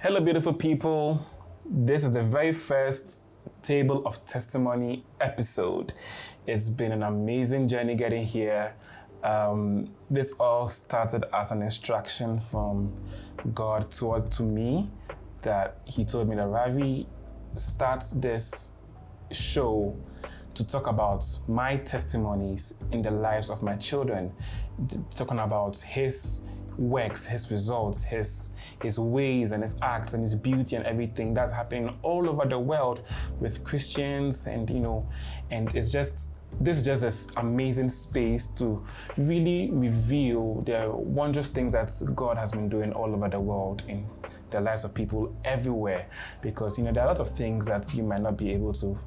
Hello, beautiful people. This is the very first Table of Testimony episode. It's been an amazing journey getting here. This all started as an instruction from God to me that He told me that Ravi, start this show to talk about my testimonies in the lives of my children, talking about His works, His results, His ways and His acts and His beauty and everything that's happening all over the world with Christians, and and this is just this amazing space to really reveal the wondrous things that God has been doing all over the world in the lives of people everywhere, because there are a lot of things that you might not be able to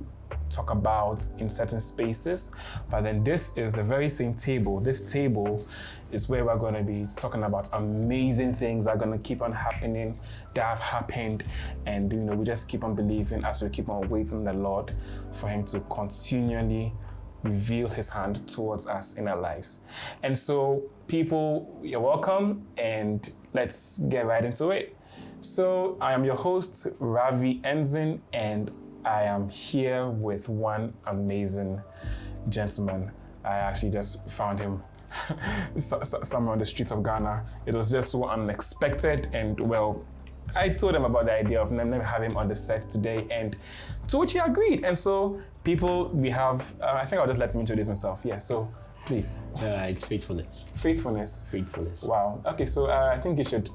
talk about in certain spaces, but then this is the very same table. This table is where we're going to be talking about amazing things that are going to keep on happening, that have happened, and we just keep on believing as we keep on waiting on the Lord for Him to continually reveal His hand towards us in our lives. And so, people, you're welcome, and let's get right into it. So, I am your host, Ravi Enzin, and I am here with one amazing gentleman. I actually just found him somewhere on the streets of Ghana. It was just so unexpected, and well, I told him about the idea of let me have him on the set today, and to which he agreed. And so, people, we have, I think I'll just let him introduce himself. Yeah, so please. It's Faithfulness. Faithfulness. Faithfulness. Wow. Okay, so I think you should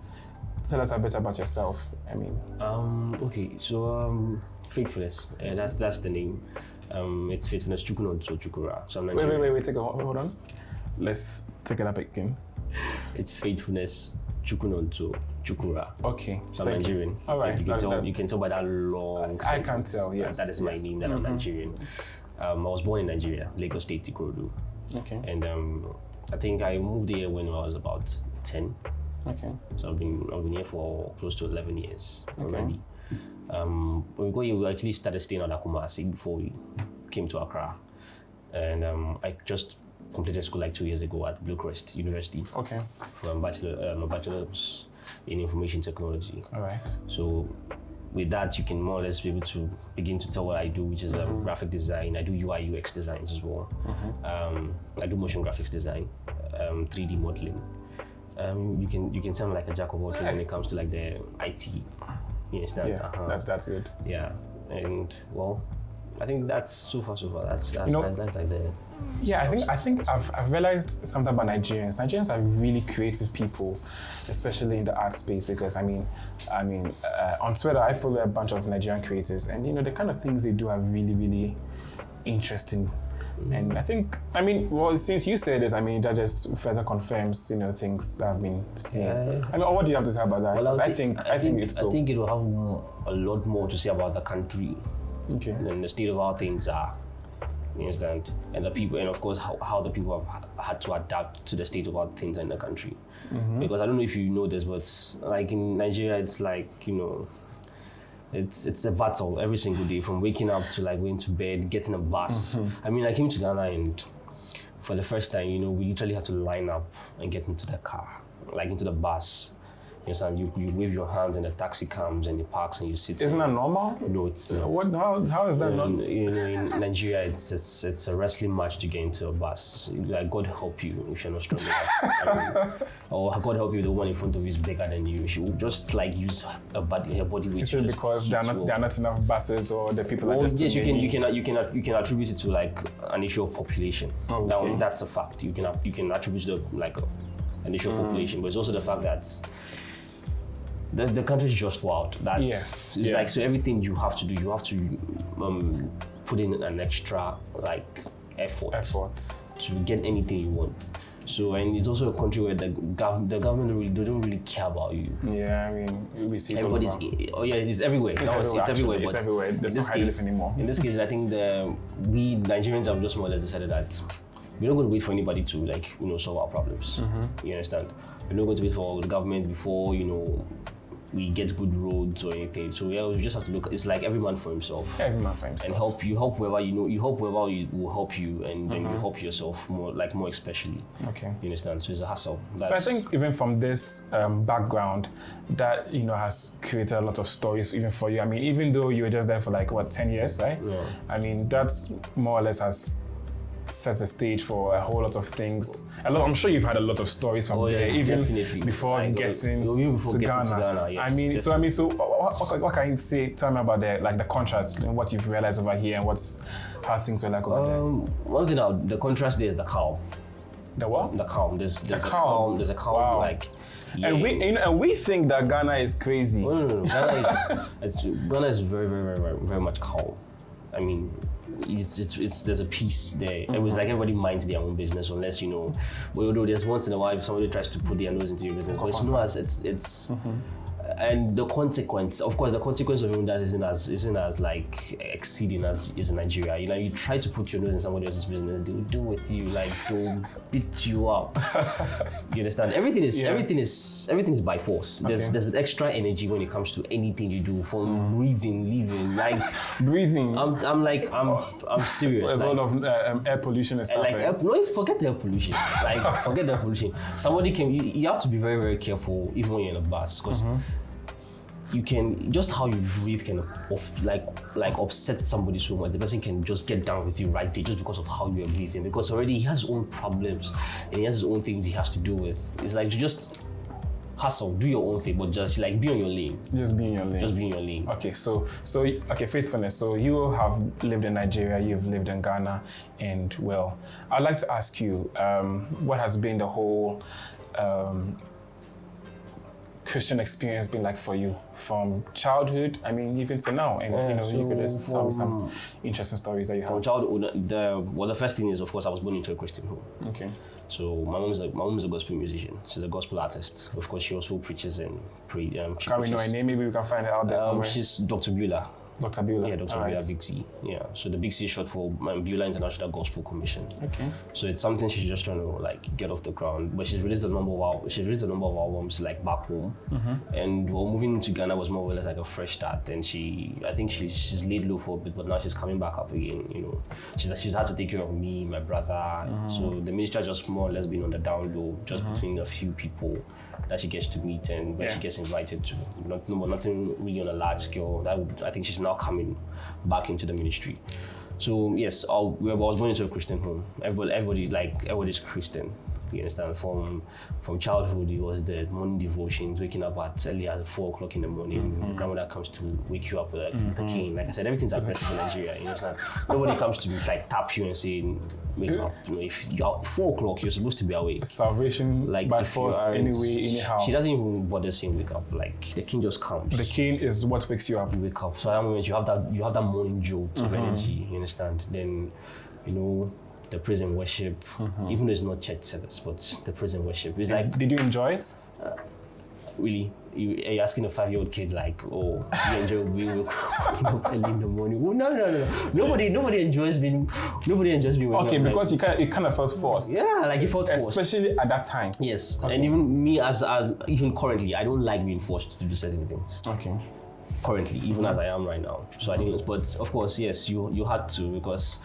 tell us a bit about yourself. Okay, so Faithfulness, that's the name. It's Faithfulness Chukunonso Chukura. So I'm Nigerian. Wait, hold on. Let's take it up again. It's Faithfulness Chukunonso Chukura. Okay. So I'm Nigerian. All right. You can tell by that long I can tell, yes. That is my name, that I'm Nigerian. I was born in Nigeria, Lagos State, Ikorodu. Okay. And I think I moved here when I was about 10. Okay. So I've been here for close to 11 years already. Okay. When we got here, we actually started staying at Kumasi before we came to Accra. And I just completed school like 2 years ago at Blue Crest University. Okay. For a bachelor's in information technology. All right. So with that, you can more or less be able to begin to tell what I do, which is graphic design. I do UI UX designs as well. I do motion graphics design, 3D modeling. You can sound like a jack of all trades when it comes to like the IT. You understand? Yeah, that's good. Yeah, and well, I think that's so far. That's like the. Yeah, I think I've realized something about Nigerians. Nigerians are really creative people, especially in the art space, because on Twitter I follow a bunch of Nigerian creatives, and the kind of things they do are really, really interesting. And I think, since you say this, that just further confirms, things that I've been seeing. Yeah. What do you have to say about that? Well, I think it's so. I think it will have a lot more to say about the country, okay, and the state of how things are. You understand? And the people, and of course, how the people have had to adapt to the state of how things are in the country. Because I don't know if you know this, but like in Nigeria, it's like, it's a battle every single day, from waking up to like going to bed, getting a bus. I came to Ghana, and for the first time, we literally had to line up and get into the car, like into the bus. You understand? You wave your hands and the taxi comes and it parks and you sit. Isn't that normal? No, it's not. What? How is that not? In Nigeria, it's a wrestling match to get into a bus. Like, God help you if you're not strong enough. Or God help you, the one in front of you is bigger than you. You should just like use her body weight. Is it because there are not enough buses, or the people are just? Yes, you can attribute it to like an issue of population. Oh, okay. That's a fact. You can attribute it to like an issue of population, but it's also the fact that the country is just wild. It's like, so everything you have to do, you have to put in an extra like effort to get anything you want. So, and it's also a country where the government they don't really care about you. Yeah, we see everybody's. It's everywhere. It's everywhere. It's everywhere. There's no hiding anymore. In this case, I think we Nigerians have just more or less decided that we're not going to wait for anybody to solve our problems. You understand? We're not going to wait for the government before we get good roads or anything. So yeah, we just have to look. It's like every man for himself. Every man for himself. And help whoever you help whoever will help you, and then you help yourself more especially. Okay. You understand? So it's a hassle. So I think even from this background, that has created a lot of stories even for you. I mean, even though you were just there for 10 years, right? Yeah. I mean, that's more or less has sets the stage for a whole lot of things. I'm sure you've had a lot of stories from there, even definitely. before getting to Ghana. Yes, So what can you say? Tell me about the contrast and what you've realized over here and how things were like over there. One thing the contrast there is the calm. The what? The calm. There's a calm. There's a calm. Wow. Yeah. And we think that Ghana is crazy. No. Ghana is very, very, very, very, very much calm. I mean, it's there's a peace there. It was like everybody minds their own business, unless although there's once in a while somebody tries to put their nose into your business, but it's and the consequence of even that isn't as exceeding as is in Nigeria. You try to put your nose in somebody else's business, they'll do with you, they'll beat you up. You understand? Everything is by force. There's an extra energy when it comes to anything you do, from breathing, living, breathing. I'm serious. There's a lot of air pollution and stuff. Forget the air pollution. Forget the air pollution. Somebody you have to be very, very careful even when you're in a bus, because you can, just how you breathe can upset somebody so much. The person can just get down with you right there just because of how you are breathing, because already he has his own problems and he has his own things he has to deal with. It's like to just hustle, do your own thing, but just be on your lane. Just be in your lane. Okay, so faithfulness. So you have lived in Nigeria, you've lived in Ghana, and I'd like to ask you, what has been the whole Christian experience been like for you from childhood? I mean, even to now, and you could just tell me some interesting stories that you have. From childhood, the first thing is, of course, I was born into a Christian home. Okay. So my mom is a gospel musician. She's a gospel artist. Of course, she also preaches and prays. Can we know her name? Maybe we can find it out there somewhere. She's Dr. Beulah. Dr. Beulah. Yeah, Dr. Beulah, Big C. Yeah, so the Big C is short for Beulah International Gospel Commission. Okay. So it's something she's just trying to get off the ground. But she's released a number of albums back home. And moving into Ghana was more or less like a fresh start. And I think she's laid low for a bit, but now she's coming back up again. She's had to take care of me, my brother. So the ministry has just more or less been on the down low, just between a few people that she gets to meet and when she gets invited to. Nothing really on a large scale. I think she's now coming back into the ministry. So yes, I was born into a Christian home. Everybody's Christian. You understand? From childhood, it was the morning devotions, waking up at early as 4 o'clock in the morning. Your grandmother comes to wake you up with the cane. Like I said, everything's aggressive in Nigeria. You understand? Nobody comes to tap you and say, wake up. If you're 4 o'clock, you're supposed to be awake. Salvation by force, anyhow. She doesn't even bother saying wake up. The cane just comes. The cane is what wakes you up. You wake up. So at that moment, you have that morning jolt of energy. You understand? Then, the praise and worship, even though it's not church service, but the praise and worship. It's did you enjoy it? Really? You're asking a 5-year-old kid you enjoy being early in the morning? Well, no. Nobody enjoys being okay, because it kind of felt forced. Yeah, it felt forced. Especially at that time. Yes, okay. And even me even currently, I don't like being forced to do certain things. Okay. Currently, even as I am right now. So I didn't, but of course, yes, you had to, because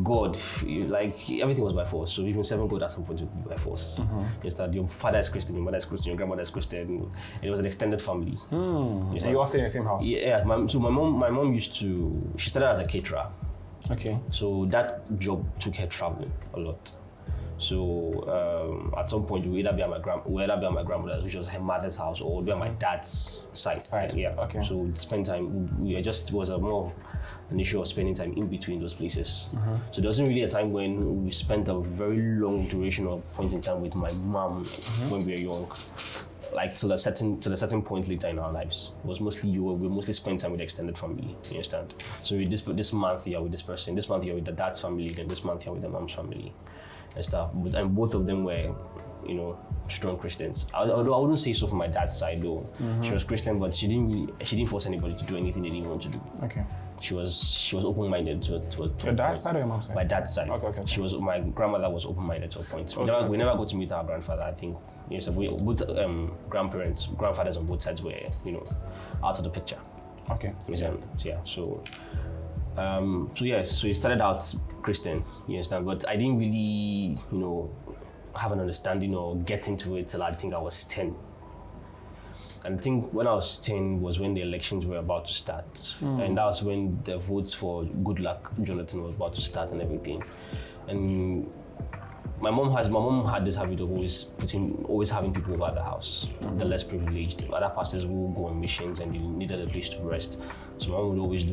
God, everything was by force. So even serving God at some point would be by force. Yes, that your father is Christian, your mother is Christian, your grandmother is Christian. And it was an extended family. So you all stay in the same house? Yeah. So my mom she started as a caterer. Okay. So that job took her traveling a lot. So at some point, we either be at my grandmother's, which was her mother's house, or be at my dad's side. Yeah. Okay. So spend time. It was a more of an issue of spending time in between those places. So there wasn't really a time when we spent a very long duration of point in time with my mom when we were young. Till a certain point later in our lives, it was we mostly spent time with the extended family. You understand? So this month you're with this person, this month you're with the dad's family, then this month you're with the mom's family. And stuff, and both of them were, strong Christians. Although I wouldn't say so from my dad's side though. She was Christian, but she didn't force anybody to do anything they didn't want to do. Okay. She was open-minded to Your dad's side or your mom's side? My dad's side. Okay. My grandmother was open-minded to a point. We never got to meet our grandfather. I think so both grandfathers on both sides were out of the picture. Okay. Yeah. So he started out Christian. You understand? But I didn't really have an understanding or get into it till I think I was 10. And I think when I was 10 was when the elections were about to start. And that was when the votes for Goodluck Jonathan was about to start and everything. And my mom had this habit of always having people over at the house, the less privileged. Other pastors who go on missions and they needed a place to rest. So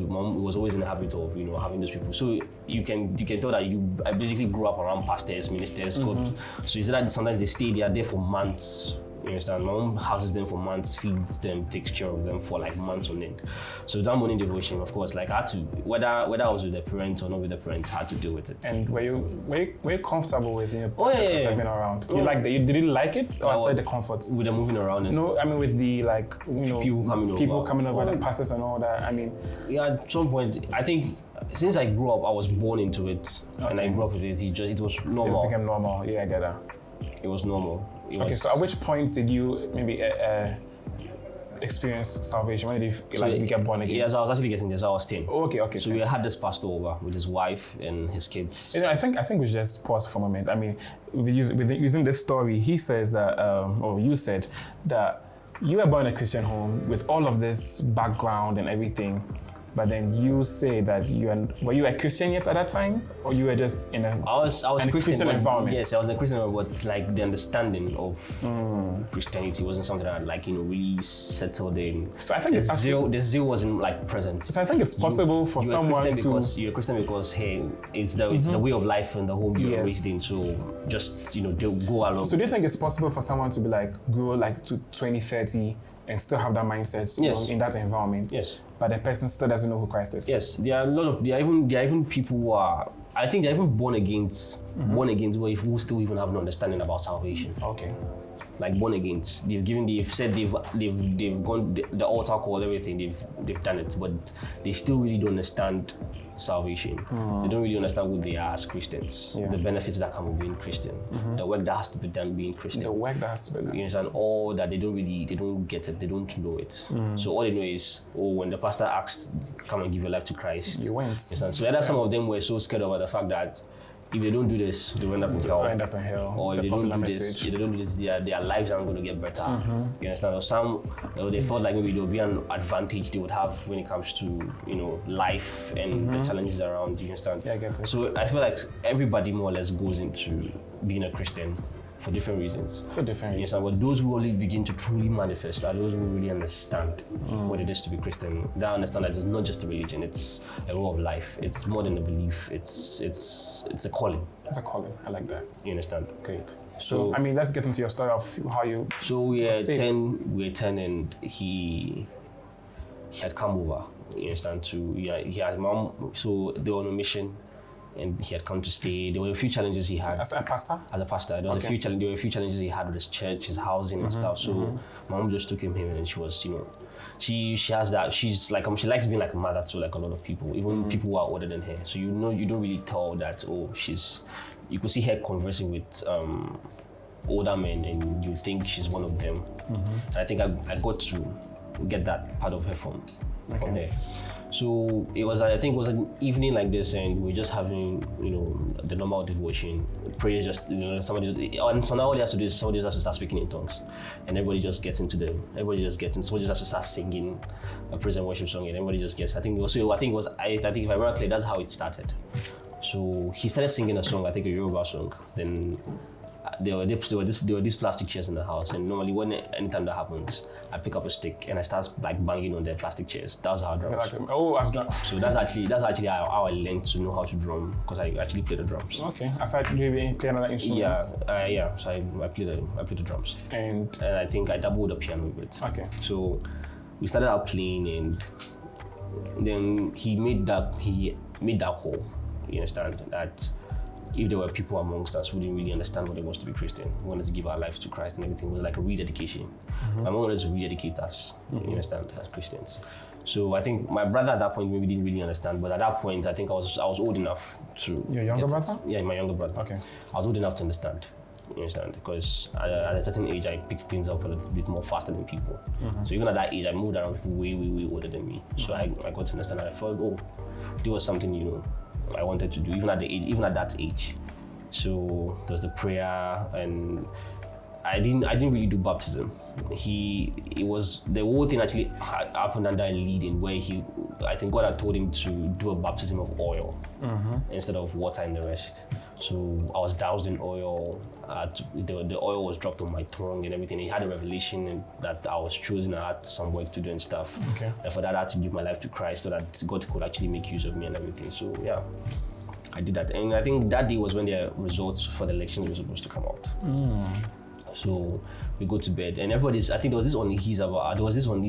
mom was always in the habit of having those people. So you can tell that I basically grew up around pastors, ministers, God. So it's that sometimes they are there for months. You understand? My mom houses them for months, feeds them, takes care of them for like months on end. So that morning devotion, of course, like I had to, whether I was with the parent or not with the parent, I had to deal with it. And were you comfortable with sister being around? You liked it? Did you like it, or aside the comforts? With the moving around and No, I mean with the people coming over, the pastors and all that. I mean, yeah, at some point, I think since I grew up, I was born into it, and I grew up with it. It was normal. It became normal. Yeah, I get that. It was normal. Okay, so at which point did you maybe experience salvation? When did you get born again? Yes, I was actually getting there. So I was 10. Okay. So 10. We had this pastor over with his wife and his kids. I think we should just pause for a moment. I mean, using this story, he says that, or you said that you were born in a Christian home with all of this background and everything. But then you say that were you a Christian yet at that time, or you were just in a Christian environment? Yes, I was a Christian, but like the understanding of Christianity wasn't something that really settled in. So I think the zeal wasn't like present. So I think it's possible for someone you're a Christian because hey, it's the way of life and the home you're raised in. So just go along. So do you think it's possible for someone to be grow to 20, 30 and still have that mindset in that environment? Yes. But the person still doesn't know who Christ is. Yes, there are even people who are, I think they're even born again who still even have no understanding about salvation. Okay. Like born again, they've said they've gone the altar call, everything, they've done it, but they still really don't understand salvation. They don't really understand who they are as Christians, the benefits that come with being Christian, the work that has to be done being Christian. The work that has to be done. You understand? All that they don't get it, they don't know it. So all they know is, when the pastor asked, come and give your life to Christ, you went. So either some of them were so scared about the fact that if they don't do this, they end up in hell. Or if they don't do this, their lives aren't going to get better. You understand? Or some, they felt like maybe there would be an advantage they would have when it comes to life and the challenges around. You understand? Yeah, I get it. So I feel like everybody more or less goes into being a Christian for different reasons. Yes, but those who only begin to truly manifest are those who really understand what it is to be Christian. They understand that it's not just a religion; it's a way of life. It's more than a belief. It's a calling. It's a calling. I like that. You understand? Great. So I mean, let's get into your story of how you. So we were 10. We were 10, and he had come over. You understand? He had mom. So they were on a mission. And he had come to stay. There were a few challenges he had. As a pastor? As a pastor. There were a few challenges he had with his church, his housing and stuff. So my mom just took him in, and she was, she has that. She's like, she likes being like a mother to like a lot of people, even people who are older than her. So you don't really tell that, you could see her conversing with older men, and you think she's one of them. And I think I got to get that part of her from there. So it was an evening like this, and we're just having, the normal devotion, prayer. Just somebody all he has to do is somebody has to start speaking in tongues, and everybody just gets into them. Somebody just has to start singing a praise and worship song, and everybody just gets. I think if I remember clearly, that's how it started. So he started singing a song, I think a Yoruba song. Then there were these plastic chairs in the house, and normally anytime that happens, I pick up a stick and I start like banging on the plastic chairs. That was how I drum. As drums. So that's actually how I learned to know how to drum, because I actually play the drums. Okay. Aside maybe play another instrument. Yeah. So I play the drums. And I think I dabbled the piano a bit. Okay. So we started out playing, and then he made that call. You understand that if there were people amongst us who didn't really understand what it was to be Christian, we wanted to give our lives to Christ and everything, it was like a rededication. My mom wanted to rededicate us, you understand, as Christians. So I think my brother at that point maybe didn't really understand, but at that point I think I was old enough to. Your younger brother? Yeah, my younger brother. Okay. I was old enough to understand. You understand? Because at a certain age I picked things up a little bit more faster than people. So even at that age I moved around people way older than me. So I got to understand, and I felt, oh, there was something I wanted to do even at that age. So there was the prayer, and I didn't really do baptism. It was the whole thing actually happened under a leading where I think God had told him to do a baptism of oil instead of water and the rest. So I was doused in oil. The oil was dropped on my tongue and everything. He had a revelation that I was chosen. I had some work to do and stuff. Okay. And for that, I had to give my life to Christ so that God could actually make use of me and everything. So yeah, I did that. And I think that day was when the results for the elections were supposed to come out. So we go to bed, and I think there was this unease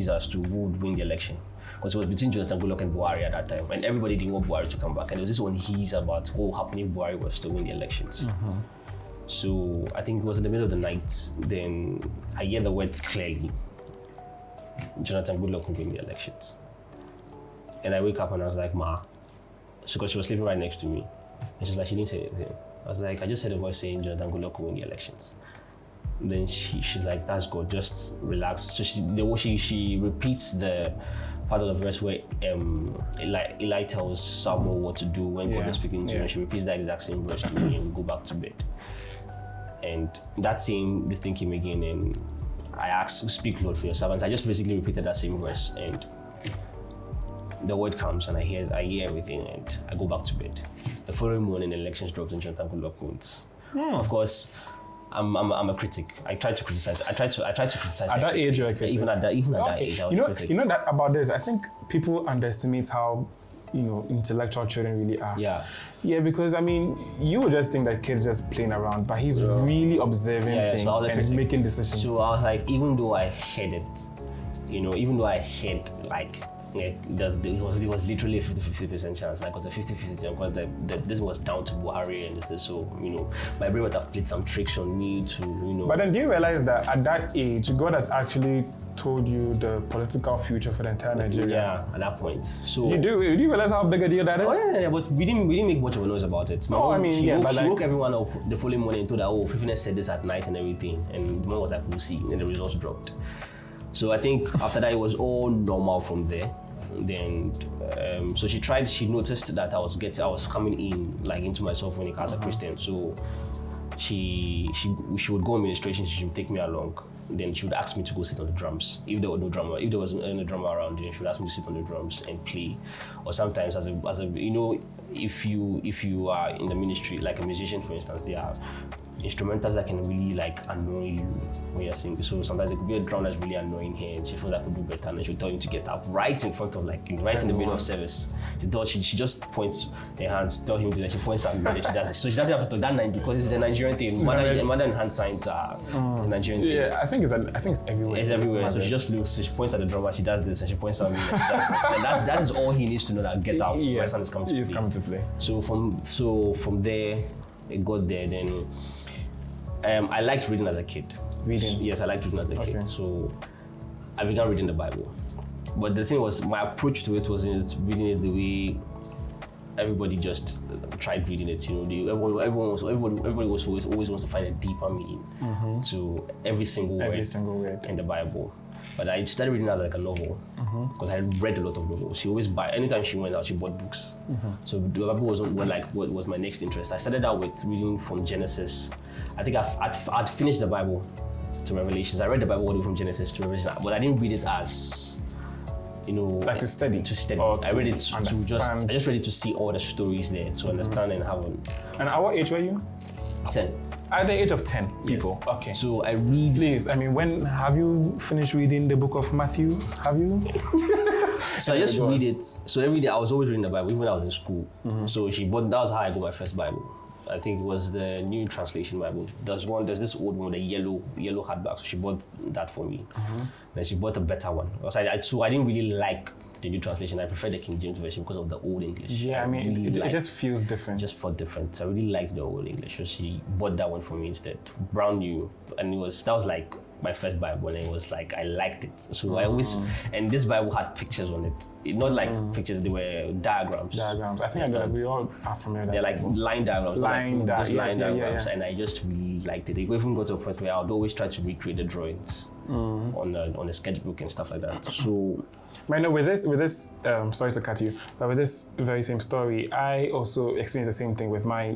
as to who would win the election. Because it was between Jonathan Goodluck and Buhari at that time, and everybody didn't want Buhari to come back. And there was this unease about what would happen if Buhari was to win the elections. So I think it was in the middle of the night, then I hear the words clearly, Jonathan Goodluck will win the elections. And I wake up and I was like, Ma, because she was sleeping right next to me. And she's like, she didn't say anything. I was like, I just heard a voice saying Jonathan Goodluck will win the elections. Then she's like, that's good, just relax. So she repeats the part of the verse where Eli tells Samuel what to do when God was speaking to him. She repeats that exact same verse to me, and we go back to bed. And that same thing came again, and I asked, speak Lord for your servants. I just basically repeated that same verse, and the word comes, and I hear everything, and I go back to bed. The following morning, the elections dropped, and Jonathan Goodluck wins. Of course, I'm a critic. I try to criticize. I try to criticize. At that age, you're a critic. Even at that age, I was a critic. You know that about this. I think people underestimate how intellectual children really are. Yeah, because I mean, you would just think that kid's just playing around, but he's really observing things and making decisions. So I was like, even though I heard it, even though I heard like. Yeah, it was literally a 50% chance. Like it was a 50% chance because this was down to Buhari and this. So my brain would have played some tricks on me to But then do you realize that at that age, God has actually told you the political future for the entire Nigeria? Yeah, at that point. So do you realize how big a deal that is? Oh yeah, but we didn't make much of a noise about it. She woke everyone up the following morning and told that Fifiness said this at night and everything, and the man was like, we'll see, and the results dropped. So I think after that it was all normal from there. Then so she noticed that I was coming into myself when as a Christian. So she would go on ministration, she would take me along. Then she would ask me to go sit on the drums. If there was no drummer, if there was no drummer around, then she would ask me to sit on the drums and play. Or sometimes as a if you are in the ministry, like a musician for instance, there are instrumentals that can really annoy you when you're singing. So sometimes it could be a drum that's really annoying her, and she feels I could do better, and she'll tell you to get up right in front of right in the middle of service. She just points her hands, tell him to do that. She points at me and she does it. So she doesn't have to talk that night because it's a Nigerian thing. Mother and hand signs are it's a Nigerian thing. Yeah, I think it's everywhere. It's everywhere. So she just looks. So she points at the drummer. She does this, and she points at me. And she does this. And that is all he needs to know. That get out. My son is coming to play. So from there, it got there. Then. I liked reading as a kid. Reading? Yes, I liked reading as a kid. So I began reading the Bible. But the thing was, my approach to it wasn't reading it the way everybody just tried reading it. Everybody always wants to find a deeper meaning to every single word in the Bible. But I started reading it as like a novel because I read a lot of novels. She always anytime she went out, she bought books. So the Bible was what was my next interest. I started out with reading from Genesis. I think I'd finished the Bible to Revelations. I read the Bible all the way from Genesis to Revelation, but I didn't read it as to study. I read it I just read it to see all the stories there, to understand and have one. And at what age were you? 10. At the age of 10 people. Yes. Okay. So I read. Please, when have you finished reading the book of Matthew? Have you? So I just read it. So every day I was always reading the Bible, even when I was in school. So that was how I got my first Bible. I think it was the New Translation Bible. There's this old one with a yellow hardback. So she bought that for me. Then she bought a better one. So I didn't really like the New Translation. I prefer the King James Version because of the Old English. Yeah, it just feels different. Just felt different. So I really liked the Old English. So she bought that one for me instead. Brand new. And that was like my first Bible, and it was like I liked it. So I always, and this Bible had pictures on it. Not like pictures; they were diagrams. I think we all are familiar. They're like line diagrams. Line diagrams, and I just really liked it. It even got to a point where I would always try to recreate the drawings on a sketchbook and stuff like that. So. I know with this, sorry to cut you, but with this very same story, I also experienced the same thing with my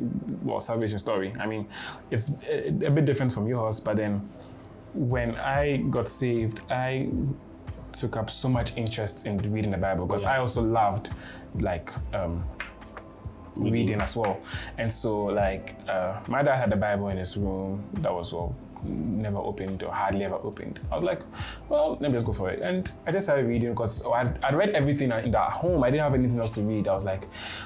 salvation story. I mean, it's a bit different from yours, but then when I got saved, I took up so much interest in reading the Bible because I also loved reading as well. And so my dad had the Bible in his room that was never opened or hardly ever opened. I was like, well, let me just go for it. And I just started reading because I'd read everything in that home. I didn't have anything else to read. I was like,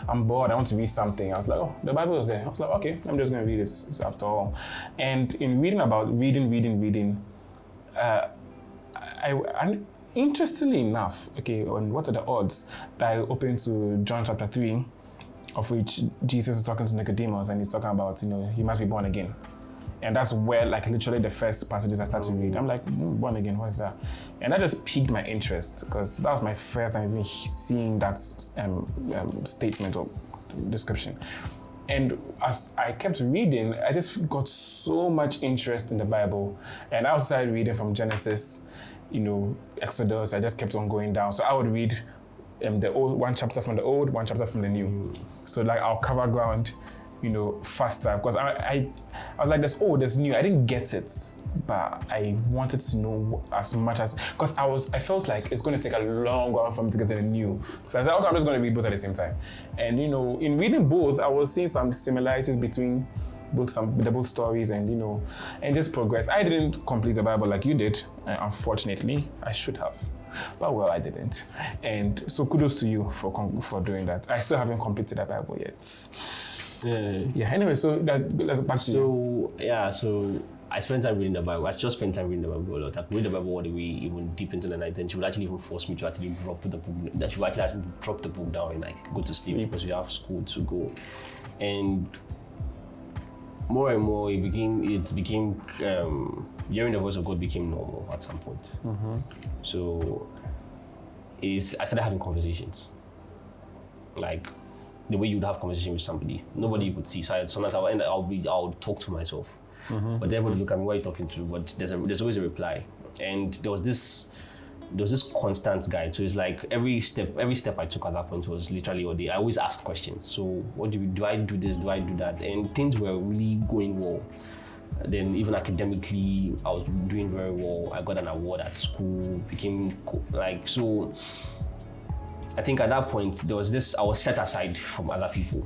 I'm bored, I want to read something. I was like, oh, the Bible was there. I was like, okay, I'm just going to read this after all. And in reading about reading, I interestingly enough, and what are the odds that I opened to John chapter 3, of which Jesus is talking to Nicodemus and he's talking about, you must be born again. And that's where, literally the first passages I started to read. I'm like, born again, what's that? And that just piqued my interest because that was my first time even seeing that statement or description. And as I kept reading, I just got so much interest in the Bible. And I also started reading from Genesis, Exodus. I just kept on going down. So I would read the old, one chapter from the old, one chapter from the new. So I'll cover ground, faster, because I was like, there's new. I didn't get it, but I wanted to know as much as, because I felt like it's going to take a long while for me to get to the new. So I said, okay, I'm just going to read both at the same time. And in reading both, I was seeing some similarities between both stories, and and just progress. I didn't complete the Bible like you did, unfortunately. I should have, but well, I didn't. And so kudos to you for doing that. I still haven't completed the Bible yet. Yeah. Anyway, so let's back to you. So I spent time reading the Bible. I just spent time reading the Bible a lot. I read the Bible all the way even deep into the night, and she would actually even force me to actually drop the book. That she would actually drop the book down and go to sleep because we have school to go. And more and more, it became hearing the voice of God became normal at some point. So I started having conversations, like the way you'd have conversation with somebody, nobody you could see. So sometimes I'll talk to myself, but everybody look at me, what are you talking to? But there's always a reply, and there was this constant guide. So it's like every step I took at that point was literally I always asked questions. So what do I do this? Do I do that? And things were really going well. Then even academically, I was doing very well. I got an award at school. Became so. I think at that point there was this. I was set aside from other people,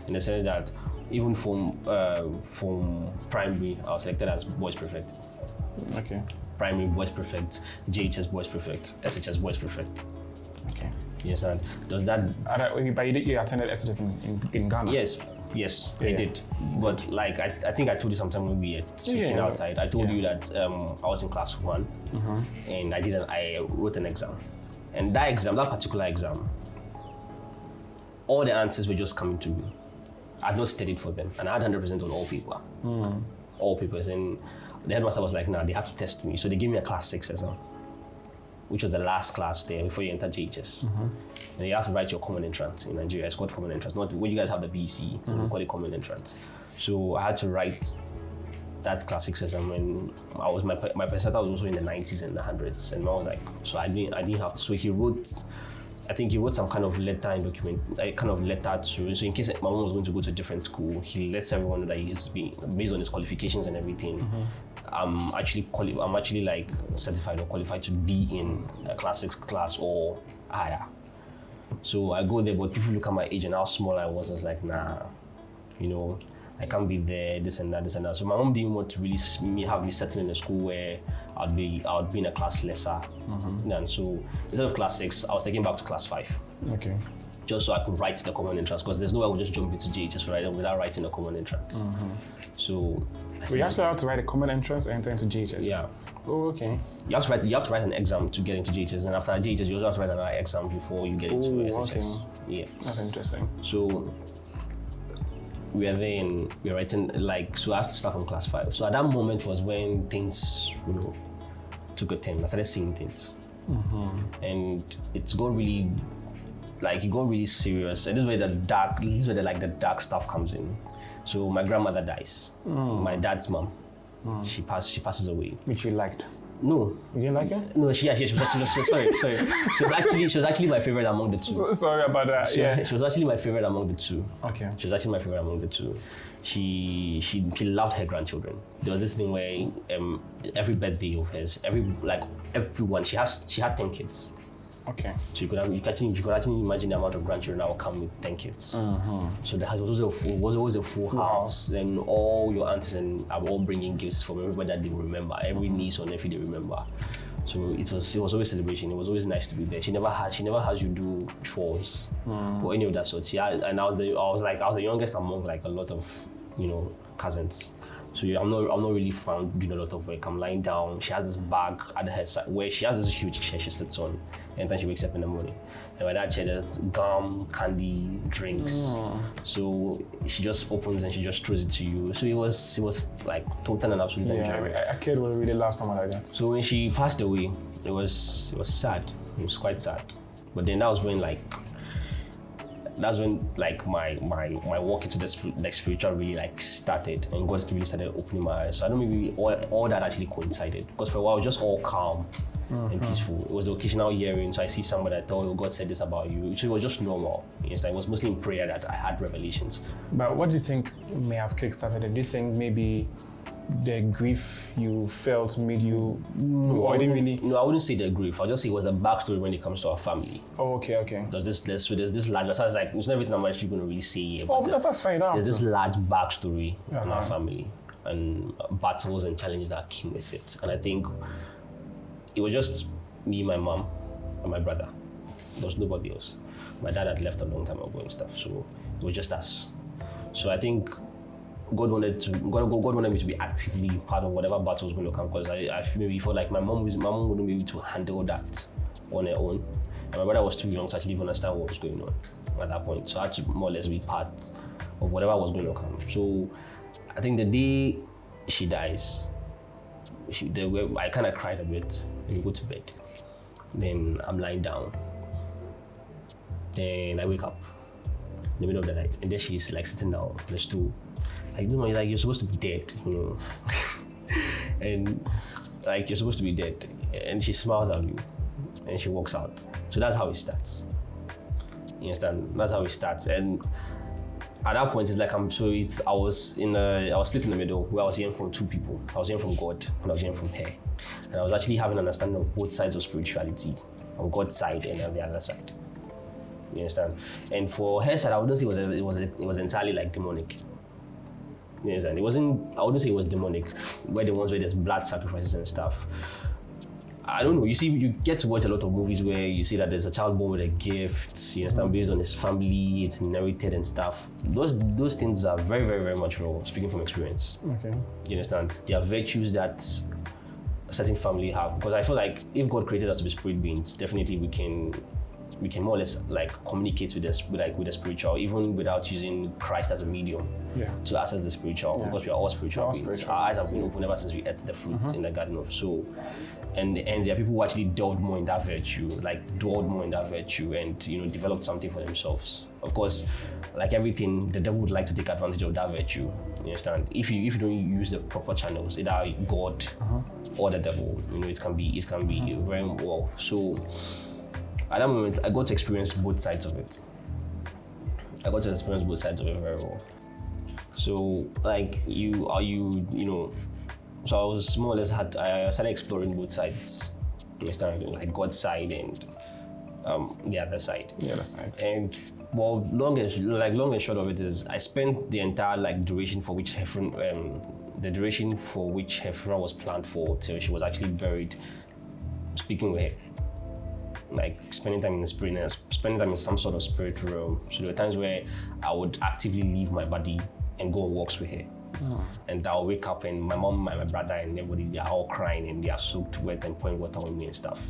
in the sense that even from primary, I was selected as boys prefect. Okay. Primary boys prefect, JHS boys prefect, SHS boys prefect. Okay. You understand? Does that? But you attended SHS in Ghana? Yes, I did. But I think I told you sometime when we were speaking outside. I told you that I was in class 1, and I wrote an exam. And that particular exam, all the answers were just coming to me. I had not studied for them, and I had 100% on all paper. All papers. And the headmaster was like, nah, they have to test me. So they gave me a class 6 exam, which was the last class there before you enter JHS. And you have to write your common entrance in Nigeria. It's called common entrance. Not when you guys have the BC, we call it common entrance. So I had to write that class 6 exam when my percentile was also in the 90s and the 100s. And I was like, so I didn't have to. So he wrote some kind of letter and document, so in case my mom was going to go to a different school, he lets everyone know that he's based on his qualifications and everything. I'm actually certified or qualified to be in a class 6 class or higher. So I go there, but people look at my age and how small I was like, nah, I can't be there, this and that. So my mom didn't want to really have me settle in a school where I would be in a class lesser. And so instead of class 6, I was taken back to class 5. Okay. Just so I could write the common entrance, because there's no way I would just jump into JHS without writing the common entrance. So you actually have to write a common entrance and enter into JHS? Yeah. Oh, okay. You have to write an exam to get into JHS, and after JHS, you also have to write another exam before you get into SHS. Okay. Yeah. That's interesting. So we were there and we were writing, like, so I had to start from class 5. So at that moment was when things, took a turn. I started seeing things. And it got really serious. And this is where the dark stuff comes in. So my grandmother dies. My dad's mom. She passes away. Which you liked? No. You didn't like it? No, she was sorry. She was actually my favorite among the two. Sorry about that. She was actually my favorite among the two. Okay. She was actually my favorite among the two. She loved her grandchildren. There was this thing where every birthday of hers, everyone, she had 10 kids. Okay. So you could actually imagine the amount of grandchildren that would come with 10 kids. So the house was always a full house. Then all your aunts are all bringing gifts from everybody that they remember. Every niece or nephew they remember. So it was always celebration. It was always nice to be there. She never has you do chores or any of that sort. And I was the youngest among like a lot of cousins. So I'm not really found doing a lot of work. I'm lying down. She has this bag at her side where she has this huge chair she sits on, and then she wakes up in the morning. And by that chair, there's gum, candy, drinks. So she just opens and she just throws it to you. So it was like total and absolute enjoyment. A kid would really love someone like that. So when she passed away, it was sad. It was quite sad. But then that was when my walk into the spiritual really like started, and God really started opening my eyes. So I don't know, maybe all that actually coincided, because for a while it was just all calm and peaceful. It was the occasional hearing, so I see somebody, I thought, oh, God said this about you. So it was just normal. It was mostly in prayer that I had revelations. But what do you think may have kickstarted it? Do you think maybe the grief you felt made you, or didn't really? No, I wouldn't say the grief. I'll just say it was a backstory when it comes to our family. Oh, okay. There's this large, so I was like, it's not everything I'm actually going to really say. That's fine. There's this large backstory in our family and battles and challenges that came with it. And I think it was just me, my mom, and my brother. There was nobody else. My dad had left a long time ago and stuff, so it was just us. So I think God wanted me to be actively part of whatever battle was going to come, because I felt like my mom wouldn't be able to handle that on her own, and my brother was too young to actually even understand what was going on at that point. So I had to more or less be part of whatever was going to come. So I think the day she dies, I kind of cried a bit and go to bed. Then I'm lying down. Then I wake up in the middle of the night, and then she's like sitting down on the stool. Like, you're supposed to be dead, and like, you're supposed to be dead. And she smiles at you, and she walks out. So that's how it starts. You understand? That's how it starts. And at that point, it's like I was split in the middle, where I was hearing from two people. I was hearing from God, and I was hearing from her. And I was actually having an understanding of both sides of spirituality, on God's side and on the other side. You understand? And for her side, I wouldn't say it was entirely like demonic. You understand? I wouldn't say it was demonic, where the ones where there's blood sacrifices and stuff. I don't know. You see, you get to watch a lot of movies where you see that there's a child born with a gift, you understand, based on his family, it's inherited and stuff. Those things are very, very, very much real, speaking from experience. Okay. You understand? There are virtues that a certain family have. Because I feel like if God created us to be spirit beings, definitely we can more or less like communicate with the spiritual, even without using Christ as a medium to access the spiritual, because we are all spiritual beings. Our eyes have been opened ever since we ate the fruits in the Garden of Soul. And there are people who actually dwelled more in that virtue, and developed something for themselves. Of course, like everything, the devil would like to take advantage of that virtue. You understand? If you don't use the proper channels, either God or the devil, it can be very well. So at that moment, I got to experience both sides of it. Very well. So like so I was more or less I started exploring both sides. You understand? Like God's side and the other side. And well, long and short of it is, I spent the entire duration for which her funeral was planned for till she was actually buried, speaking with her. Like spending time in the spirit and spending time in some sort of spiritual realm. So there were times where I would actively leave my body and go on walks with her. And I'll wake up and my mom, my brother and everybody, they are all crying and they are soaked wet and pouring water on me and stuff.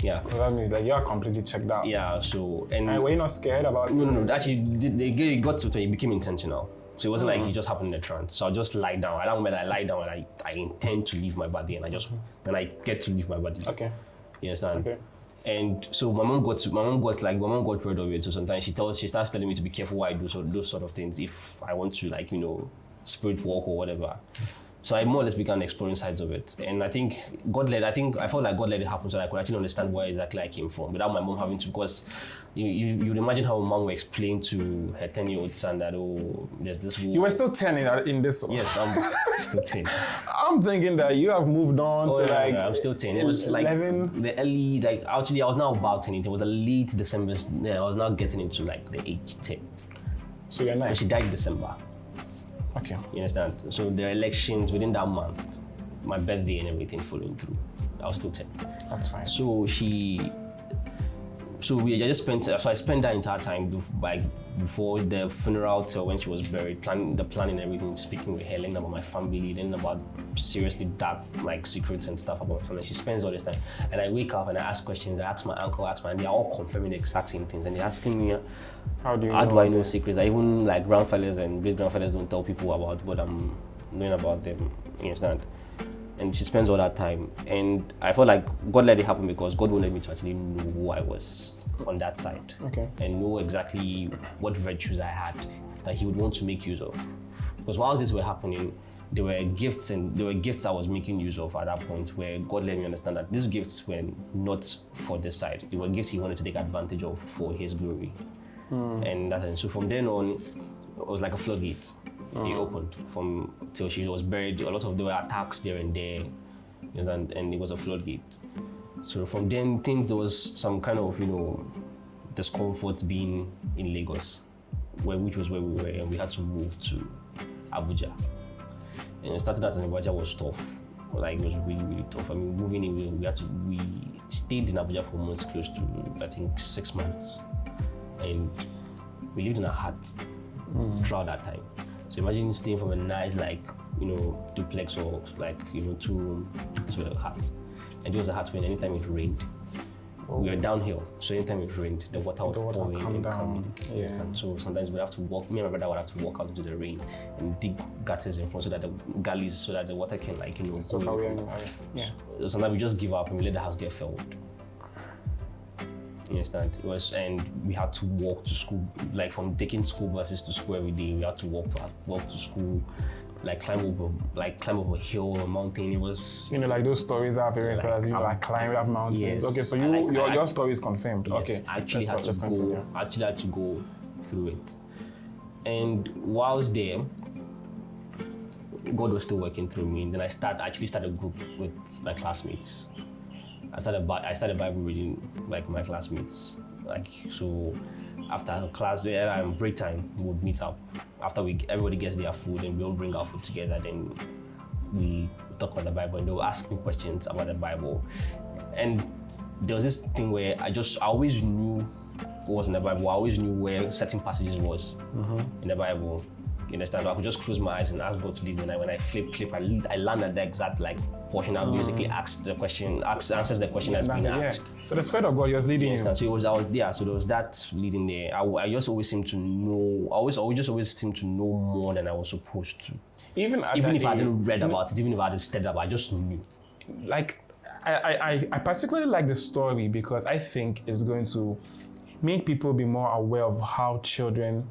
Yeah. So that means that you are completely checked out. Yeah. So and were you not scared about? No. Actually, they got to it became intentional. So it wasn't like it just happened in a trance. So I just lie down. At that moment, I lie down and I intend to leave my body, and I get to leave my body. Okay. You understand? Okay. And so my mom got word of it. So sometimes she starts telling me to be careful what I do, so those sort of things, if I want to, like, spirit walk or whatever. So I more or less began exploring sides of it. And I think I felt like God let it happen so that I could actually understand where exactly I came from without my mom having to, because you'd imagine how my mom would explain to her 10-year-old son that, there's this war. You were still 10 in this one? Yes, I'm still 10. I'm thinking that you have moved on to I'm still 10. It was 11. The early, actually I was now about 10. It was the late December. I was now getting into the age 10. So you're 9? And she died in December. Okay. You understand? So there are elections within that month, my birthday and everything following through. I was still 10. That's fine. So I spent that entire time before the funeral till when she was buried, planning everything, speaking with her, learning about my family, learning about seriously dark secrets and stuff about my family. She spends all this time, and I wake up and I ask questions. I ask my uncle, and they're all confirming the exact same things, and they're asking me, how do I know secrets? I even grandfathers and great grandfathers don't tell people about what I'm knowing about them. You understand? And she spends all that time, and I felt like God let it happen because God wanted me to actually know who I was on that side, and know exactly what virtues I had that He would want to make use of. Because while this were happening, there were gifts I was making use of at that point, where God let me understand that these gifts were not for this side. They were gifts He wanted to take advantage of for His glory, and so from then on, it was like a floodgate. They opened till she was buried. There were attacks there and there, and it was a floodgate. So from then, there was some kind of discomfort being in Lagos, which was where we were, and we had to move to Abuja. And it started out in Abuja was tough. It was really, really tough. I mean, moving in, we stayed in Abuja for months, close to I think 6 months, and we lived in a hut throughout that time. So imagine staying from a nice duplex or 2-room to a hut. And it was a hut when anytime it rained, we were downhill. So anytime it rained, the water would pour in and come in. Yes. And so sometimes we have to walk. Me and my brother would have to walk out into the rain and dig gutters in front so that the gullies, so that the water can so So sometimes we just give up and we let the house get filled. You understand? And we had to walk to school, from taking school buses to school every day. We had to walk to school, climb up a hill or a mountain. It was those stories our parents tell us. Climbing up mountains. Yes. Okay, so your story is confirmed. Yes, okay, I actually had to go through it. And while I was there, God was still working through me. And then I started a group with my classmates. I started Bible reading my classmates. So after class, break time, we would meet up. After everybody gets their food and we all bring our food together, then we talk about the Bible and they will ask me questions about the Bible. And there was this thing where I always knew what was in the Bible. I always knew where certain passages was in the Bible. You understand? So I could just close my eyes and ask God to lead me. When I flip, I land at the exact portion. I basically answers the question that's being asked. So the Spirit of God was leading you. So I was there. So there was that leading there. I just always seemed to know. I always seemed to know more than I was supposed to. Even if I didn't read about it, even if I didn't study about it, I just knew. I particularly like the story because I think it's going to make people be more aware of how children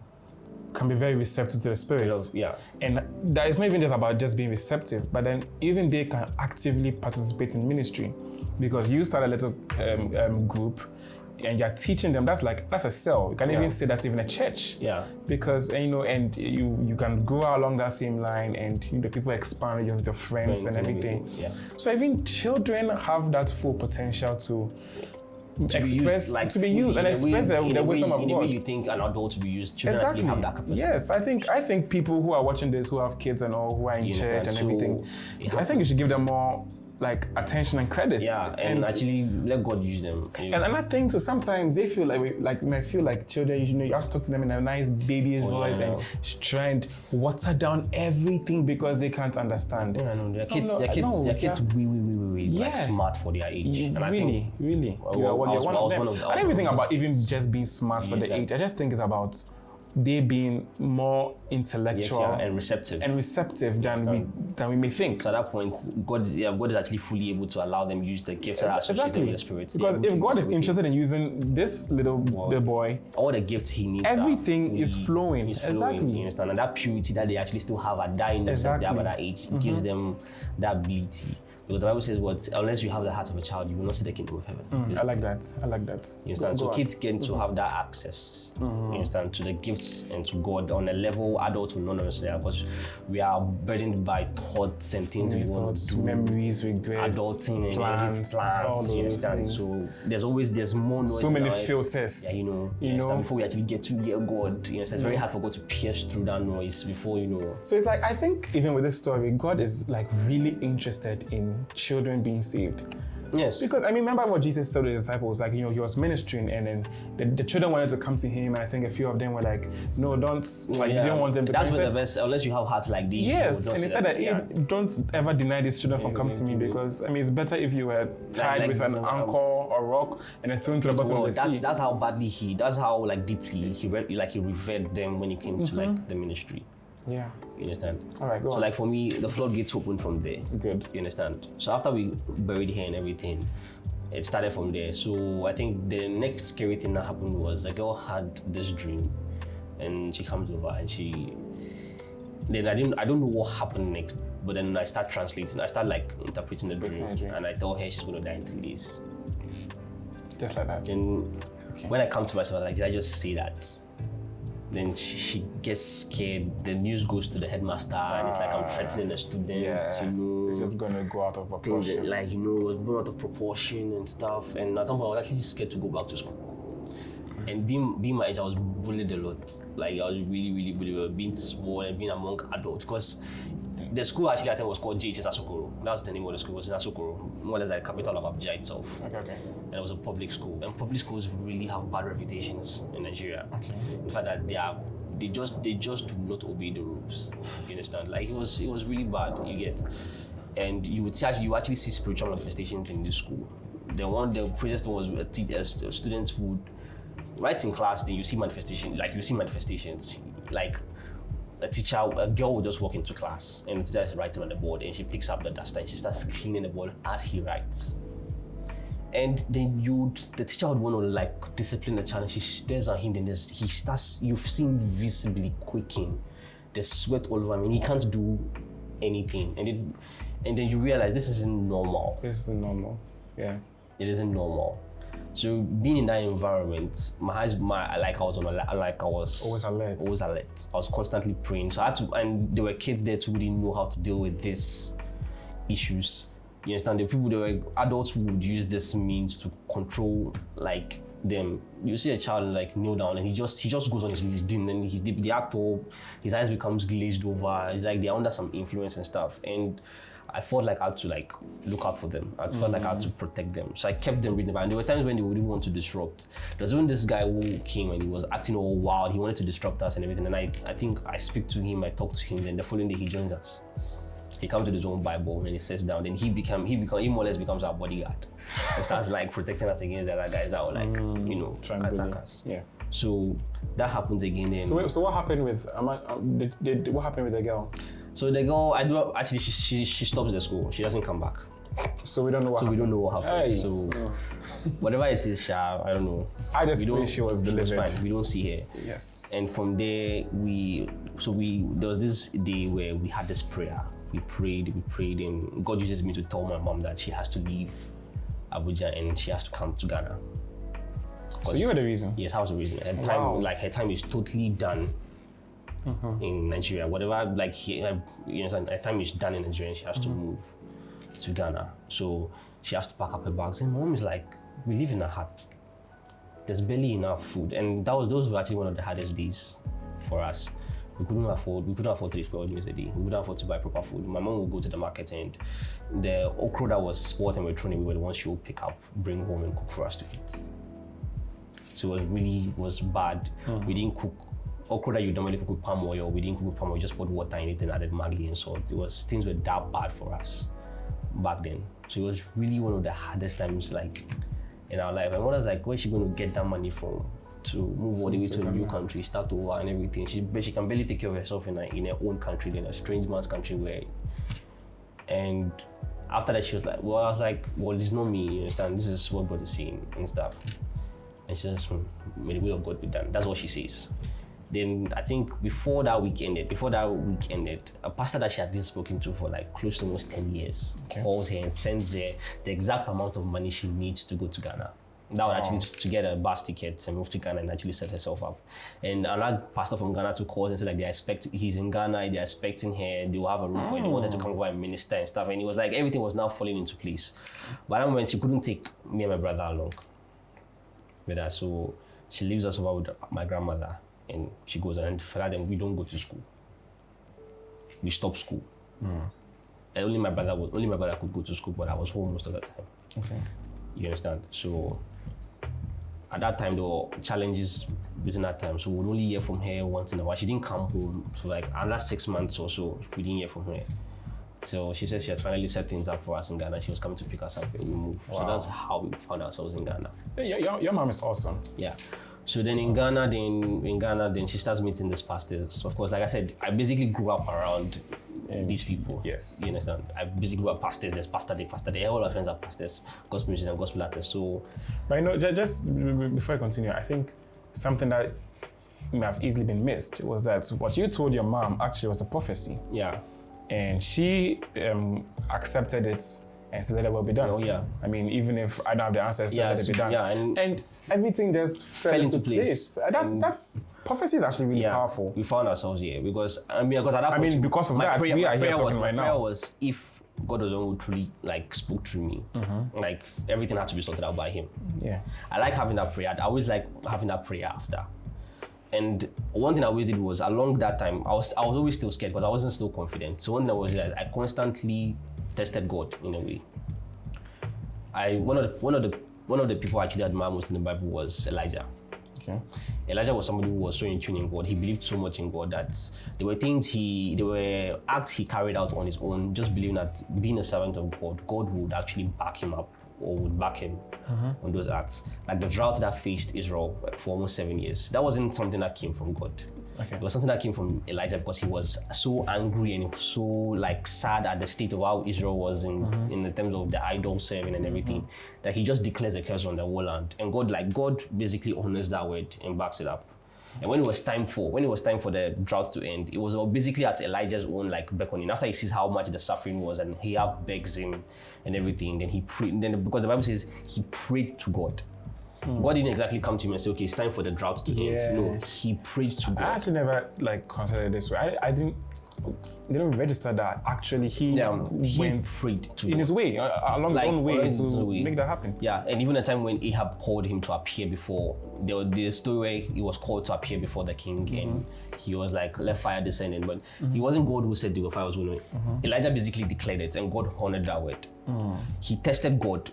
can be very receptive to the Spirit. Yeah. And that is not even just about just being receptive, but then even they can actively participate in ministry. Because you start a little group and you're teaching them, that's a cell. You can even say that's even a church. Yeah. Because and you can go along that same line and people expand with your friends and everything. Yeah. So even children have that full potential to express the wisdom of God. In the way you think an adult to be used, children actually have that capacity. Yes, I think people who are watching this, who have kids and all, who are in church and everything, I think you should give them more attention and credit. Yeah, and actually let God use them. And I think so sometimes they feel like children, you have to talk to them in a nice baby's voice and try and water down everything because they can't understand. Yeah, no, their kids, naturally like smart for their age. And really. You're one of them. I don't even think about even just being smart for the age. I just think it's about they being more intellectual and receptive than we may think. So at that point, God is actually fully able to allow them use the gifts that are associated with the Spirit. Because if God is interested in using this little boy, all the gifts he needs, everything is flowing. Exactly. You understand? And that purity that they actually still have at that innocence they have at that age gives them that ability. Because the Bible says, unless you have the heart of a child, you will not see the kingdom of heaven. I like that. You understand? So kids get to have that access, you understand, to the gifts and to God on a level adults will not necessarily, because we are burdened by thoughts and things we want to do. Memories, regrets, adulting, plans, all those you understand? things. So there's more noise. So many filters. Yeah, you know, before we actually get to hear God, you know, it's very hard for God to pierce through that noise before, you know. So it's like, I think even with this story, God is like really interested in children being saved. Yes. Because I mean, remember what Jesus told his disciples, like, you know, he was ministering and then the children wanted to come to him, and I think a few of them were like, no, don't, like, they didn't want them to come. That's where the verse, unless you have hearts like these. Yes, and he said that don't ever deny these children from coming to me, because I mean, it's better if you were tied with an anchor or rock and then thrown to the bottom of the sea. That's how badly that's how like deeply he revered them when he came to like the ministry. Yeah. You understand? All right, go on. So like for me, the floodgates opened from there. Good. You understand? So after we buried her and everything, it started from there. So I think the next scary thing that happened was a girl had this dream, and she comes over and then I don't know what happened next, but then I start translating. I start like interpreting the dream, and I tell her she's going to die in 3 days. Just like that. And when I come to myself, like, did I just say that? Then she gets scared. The news goes to the headmaster, and it's like I'm threatening the student. Yes, you know, it's just gonna go out of proportion. Like, you know, it was blown out of proportion and stuff. And at some point, I was actually scared to go back to school. And being my age, I was bullied a lot. Like, I was really, really bullied. Being small and being among adults, because the school actually I think was called JHS Asokoro. That's the name of the school. It was in Asokoro, more or less like the capital of Abuja itself. Okay. And it was a public school. And public schools really have bad reputations in Nigeria. Okay. In fact, that they just do not obey the rules. You understand? Like, it was really bad. You get, and you actually see spiritual manifestations in this school. The craziest one was students would write in class. Then you see manifestations. Like a girl will just walk into class and the teacher is writing on the board, and she picks up the duster and she starts cleaning the board as he writes. And then the teacher would want to like discipline the child, and she stares at him, and you've seen visibly quaking, there's sweat all over him, and he can't do anything. And then you realize this isn't normal. Yeah. It isn't normal. So being in that environment, I was always alert. I was constantly praying. So I had to, and there were kids there too who didn't know how to deal with these issues. You understand? There were adults who would use this means to control like them. You see a child like kneel down and he just goes on his knees, and then the actor, his eyes becomes glazed over. It's like they're under some influence and stuff. And I felt like I had to like look out for them. I felt like I had to protect them. So I kept them reading about it. And there were times when they would even want to disrupt. There was even this guy who came and he was acting all wild. He wanted to disrupt us and everything. And I think I speak to him, I talk to him, then the following day he joins us. He comes with his own Bible and he sits down. Then he more or less becomes our bodyguard. He starts like protecting us against the other guys that were like, attack us. Yeah. So that happens again. Then. So what happened with what happened with the girl? So the girl, she stops the school. She doesn't come back. So we don't know what happened. We don't know what happened. Hey. So whatever it is, I don't know. I just pray she was delivered. She was fine. We don't see her. Yes. And from there, there was this day where we had this prayer. We prayed, and God uses me to tell my mom that she has to leave Abuja and she has to come to Ghana. So you were the reason? Yes, I was the reason. Her time is totally done. In Nigeria, whatever, like you understand, her time is done in Nigeria and she has to move to Ghana. So she has to pack up her bags. And mom is like, we live in a hut. There's barely enough food. And those were actually one of the hardest days for us. We couldn't afford 3 square meals a day. We couldn't afford to buy proper food. My mom would go to the market and the okra that was spoiled and we were thrown away were the ones she would pick up, bring home and cook for us to eat. So it was bad. We didn't cook okra that you normally cook with palm oil. We didn't cook with palm oil, just put water in it and added Maggi and salt. Things were that bad for us back then. So it was really one of the hardest times like in our life. And my mother's like, where's she going to get that money from to move all the way to a new country, start over and everything? She can barely take care of herself in her own country, in a strange man's country where. And after that, she was like, well, I was like, well, this is not me, you understand? This is what God is seeing and stuff. And she says, may the will of God be done. That's what she says. Then I think before that week ended, a pastor that she had been spoken to for like close to almost 10 years calls her and sends her the exact amount of money she needs to go to Ghana. That would actually to get a bus ticket and move to Ghana and actually set herself up. And another pastor from Ghana to call and say like he's in Ghana, they're expecting her, they will have a room for her, they wanted to come over and minister and stuff. And it was like everything was now falling into place. By that moment, she couldn't take me and my brother along with her. So she leaves us over with my grandmother and she goes, and for that then we don't go to school. We stop school. And only my brother could go to school, but I was home most of the time. Okay. You understand? So at that time, there were challenges within that time. So we would only hear from her once in a while. She didn't come home for like another 6 months or so. We didn't hear from her. So she said she had finally set things up for us in Ghana. She was coming to pick us up and we moved. Wow. So that's how we found ourselves in Ghana. Your mom is awesome. Yeah. So then in Ghana, she starts meeting these pastors. Of course, like I said, I basically grew up around these people. Yes. You understand? I basically grew up pastors. There's pastor day. All our friends are pastors, gospel musicians and gospel artists. So, but just before I continue, I think something that may have easily been missed was that what you told your mom actually was a prophecy. Yeah. And she accepted it and said that it will be done. Oh, yeah. I mean, even if I don't have the answers, let it be done. Yeah, and everything just fell into place. That's prophecy is actually really powerful. We found ourselves here because at that point, because of that, we are here talking right now. My prayer was if God was the one who truly like spoke through me, like everything had to be sorted out by Him. Yeah, I like having that prayer. I always like having that prayer after. And one thing I always did was along that time, I was always still scared because I wasn't still confident. So one thing I was like, I constantly tested God in a way. One of the people I actually admire most in the Bible was Elijah. Okay. Elijah was somebody who was so in tune in God. He believed so much in God that there were acts he carried out on his own, just believing that being a servant of God, God would actually back him up or would back him on those acts. Like the drought that faced Israel for almost 7 years. That wasn't something that came from God. Okay. It was something that came from Elijah because he was so angry and so like sad at the state of how Israel was in the terms of the idol serving and everything, that he just declares a curse on the whole land. And God basically honors that word and backs it up. And when it was time for the drought to end, it was basically at Elijah's own like beckoning. After he sees how much the suffering was and Ahab begs him and everything, then he prayed. Then because the Bible says he prayed to God. God didn't exactly come to him and say, okay, it's time for the drought to end. No, he prayed to God. I actually never considered it this way. I didn't register that actually he prayed to in God. His way, along his own way to make that happen. Yeah, and even the time when Ahab called him to appear before, the story where he was called to appear before the king and he was like, let fire descend in, but he wasn't God who said the fire was going to. Elijah basically declared it and God honored that word. He tested God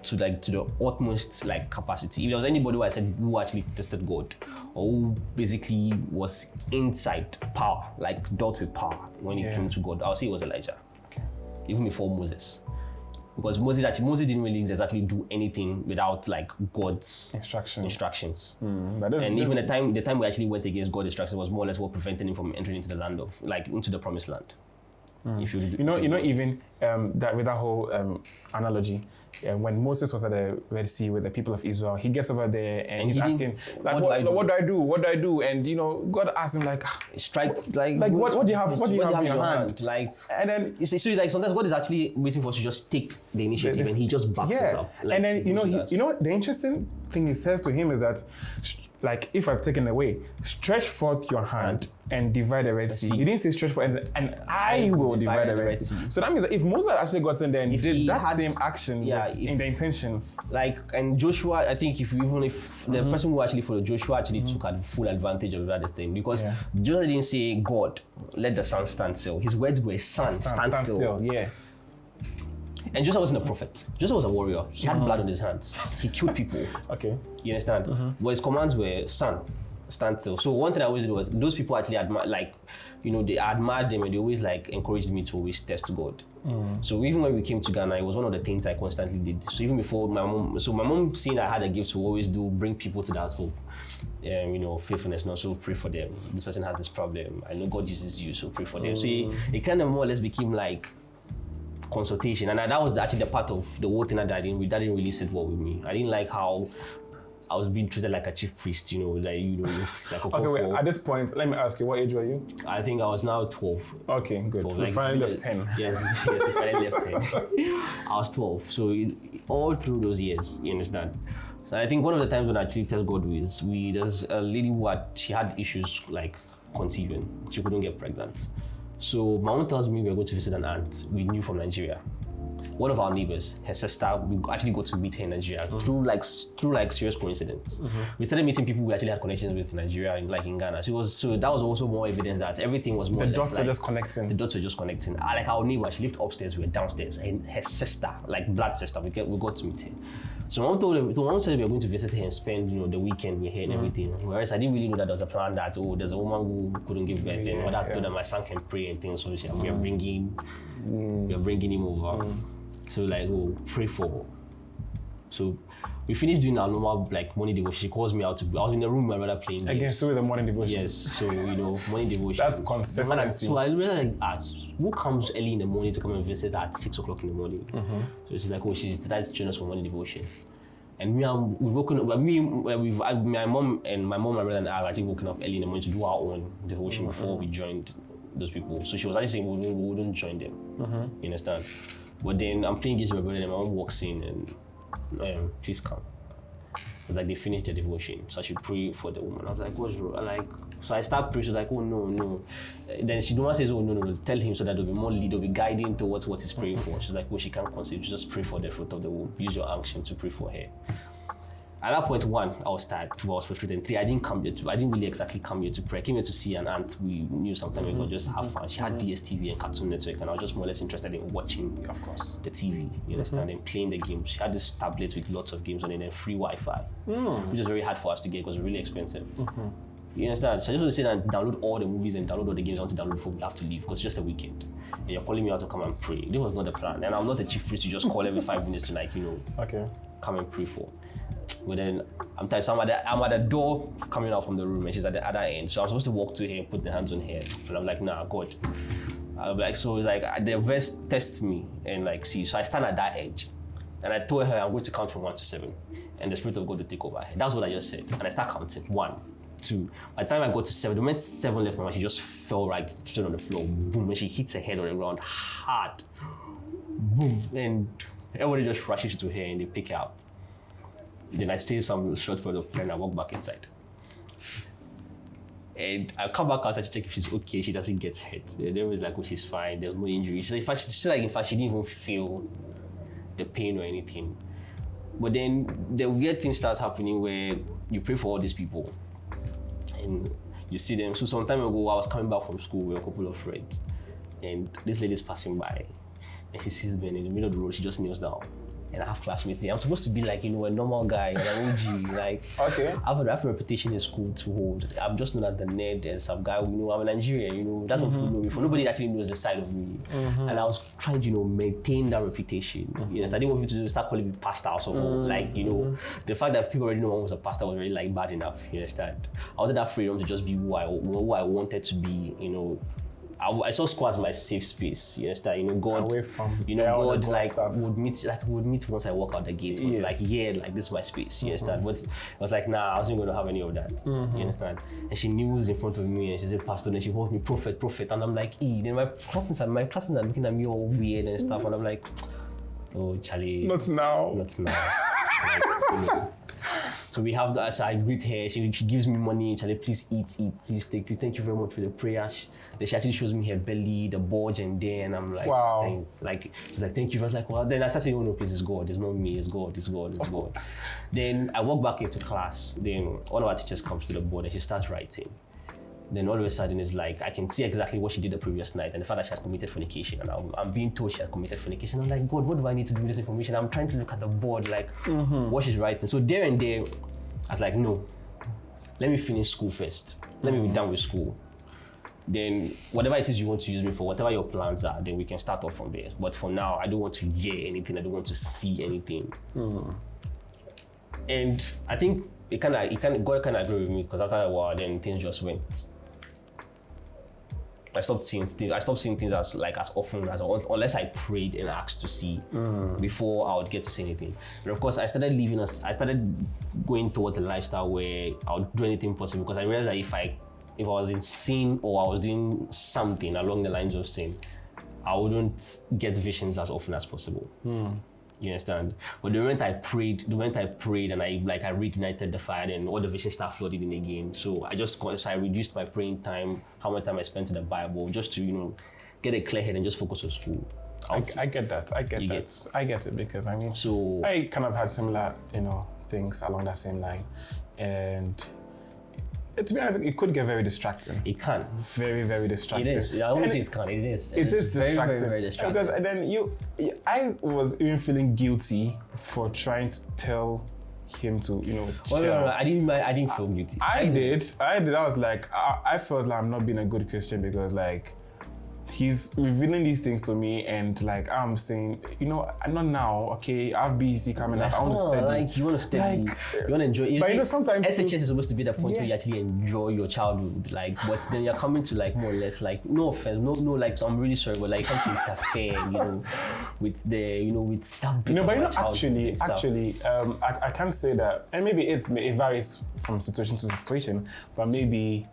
to the utmost like capacity. If there was anybody who actually tested God or who basically was inside power, like dealt with power when it came to God, I'll say it was Elijah. Okay. Even before Moses. Because Moses didn't really exactly do anything without like God's instructions. And even the time we actually went against God's instructions was more or less what prevented him from entering into the land into the promised land. If even that with that whole analogy, when Moses was at the Red Sea with the people of Israel, he gets over there and he's asking, like, what do I do? What do I do? And God asked him, like, strike, what do you have in your hand? Like, and then you see, so like sometimes God is actually waiting for us to just take the initiative and He just backs us up. Like, and then the interesting thing He says to him is that, like, if I've taken away, stretch forth your hand and divide the Red Sea. He didn't say stretch forth and I will divide the Red Sea. So that means that if Moses had actually got in there and did that same action in the intention. Like, and Joshua, I think if the person who actually followed Joshua actually took full advantage of that thing, because Joshua didn't say, God, let the sun stand still. His words were, sun, stand still. Yeah. And Joseph wasn't a prophet. Joseph was a warrior. He had blood on his hands. He killed people. Okay. You understand? But his commands were, son, stand still. So one thing I always did was those people actually admire, like, they admired them and they always like encouraged me to always test God. So even when we came to Ghana, it was one of the things I constantly did. So even before my mom seeing I had a gift to always bring people to the house for, faithfulness, and also pray for them. This person has this problem. I know God uses you, so pray for them. So it kind of more or less became like consultation, and that was actually the part of the whole thing that didn't really sit well with me. I didn't like how I was being treated like a chief priest, like a okay, wait, at this point, let me ask you, what age were you? I think I was now 12. Okay, good. 12, we finally left 10. Yes, we finally left 10. I was 12. So all through those years, you understand? So I think one of the times when I actually tell God was, there's a lady who she had issues like conceiving. She couldn't get pregnant. So my mom tells me we're going to visit an aunt we knew from Nigeria. One of our neighbors, her sister, we actually got to meet her in Nigeria through serious coincidence. We started meeting people we actually had connections with in Nigeria, in Ghana. So that was also more evidence that everything was more. The dots were just connecting. The dots were just connecting. Like our neighbor, she lived upstairs, we were downstairs, and her sister, like blood sister, we got to meet her. So mom said we were going to visit her and spend, the weekend with her and everything. Whereas I didn't really know that there was a plan that there's a woman who couldn't give birth, and mother told her my son can pray and things. So we are bringing him over. So pray for her. So we finished doing our normal morning devotion. She calls me out I was in the room with my brother playing games. Again, still with the morning devotion. Yes, so morning devotion. That's consistency. So I really who comes early in the morning to come and visit at 6 o'clock in the morning? So she's like, she's decided to join us for morning devotion. And my mom, my brother and I have actually woken up early in the morning to do our own devotion before we joined those people. So she was actually saying we wouldn't join them. You understand? But then I'm playing games with my brother and my mom walks in and please come. It's like they finished their devotion, so I should pray for the woman. I was like, what's wrong? So I start praying. She's like, oh no. Then she don't want to say, oh no. Tell him so that there'll be more lead, there'll be guiding towards what he's praying for. She's like, she can't conceive. Just pray for the fruit of the womb. Use your action to pray for her. At that point, 1, I was tired. 2, I was frustrated. And 3, I didn't really exactly come here to pray. I came here to see an aunt we knew some time ago, just have fun. She had DSTV and Cartoon Network, and I was just more or less interested in watching, of course, the TV, you understand, and playing the games. She had this tablet with lots of games on it and free Wi-Fi, which was very hard for us to get because it was really expensive. You understand? So I just want to say that download all the movies and download all the games I want to download before we have to leave because it's just a weekend. And you're calling me out to come and pray. This was not the plan. And I'm not a chief priest to just call every 5 minutes to come and pray for. But then I'm tired. So I'm at the door coming out from the room and she's at the other end. So I'm supposed to walk to her and put the hands on her. And I'm like, nah, God. I'm like, so it's like the verse tests me and see. So I stand at that edge and I told her I'm going to count from 1 to 7 and the Spirit of God will take over. That's what I just said. And I start counting. 1, 2. By the time I got to 7, the moment 7 left my mind, she just fell straight on the floor. Boom. And she hits her head on the ground hard. Boom. And everybody just rushes to her and they pick her up. Then I say some short period of prayer and I walk back inside. And I come back outside to check if she's okay, she doesn't get hurt. Then was like, she's fine, there's no injury. She's like, in fact, she didn't even feel the pain or anything. But then the weird thing starts happening where you pray for all these people and you see them. So some time ago, I was coming back from school with a couple of friends and this lady's passing by and she sees me and in the middle of the road, she just kneels down. And I have classmates there. I'm supposed to be a normal guy, an OG. Okay. I have a reputation in school to hold. I'm just known as the nerd and some guy, I'm a Nigerian, that's what people know me for. Nobody actually knows the side of me. And I was trying to, maintain that reputation. I didn't want people to start calling me pastor or something. The fact that people already know I was a pastor was really bad enough, you understand? I wanted that freedom to just be who I wanted to be, I saw school as my safe space. You understand? God, away from God would meet once I walk out the gate. Yes. This is my space. You understand? But I was like, nah, I wasn't going to have any of that. You understand? And she kneels in front of me and she said, Pastor, and she calls me prophet, and I'm like, then my classmates are looking at me all weird and stuff, and I'm like, oh, Charlie, not now. So we have that. So I greet her. She gives me money. Charlie, please eat. Please take you. Thank you very much for the prayer. Then she actually shows me her belly, the bulge, and then I'm like, wow. Thanks. She's like, thank you. I was like, well, then I started saying, oh no, please, it's God. It's not me. It's God. Then I walk back into class. Then one of our teachers comes to the board and she starts writing. Then all of a sudden it's I can see exactly what she did the previous night and the fact that she had committed fornication. And I'm being told she had committed fornication. I'm like, God, what do I need to do with this information? I'm trying to look at the board, what she's writing. So there and there, I was like, no, let me finish school first. Let me be done with school. Then whatever it is you want to use me for, whatever your plans are, then we can start off from there. But for now, I don't want to hear anything. I don't want to see anything. And I think God kind of agree with me, because after a while, then things just went. I stopped seeing things as often as unless I prayed and asked to see before I would get to say anything. And of course, I started going towards a lifestyle where I would do anything possible, because I realized that if I was in sin or I was doing something along the lines of sin, I wouldn't get visions as often as possible. You understand? But the moment I prayed and I reignited the fire, and all the visions start flooding in again. So I reduced my praying time, how much time I spent in the Bible, just to get a clear head and just focus on school. I get that. I get it, because I kind of had similar things along that same line, and to be honest, it could get very distracting. It can. Very, very distracting. It is. I won't say it can. It is. It is distracting. Very, very, very distracting. Because then I was even feeling guilty for trying to tell him to, chill. No, I didn't feel guilty. I did. I was like, I felt like I'm not being a good Christian, because he's revealing these things to me, and I'm saying, not now, okay, I have BC coming up, I want to study. You want to study, you want to enjoy it. But sometimes SHS is supposed to be the point where you actually enjoy your childhood, but then you're coming to more or less, no offense, no, I'm really sorry, but come to interfere, with that bit of my childhood. Actually, I can't say that, and maybe it varies from situation to situation, but maybe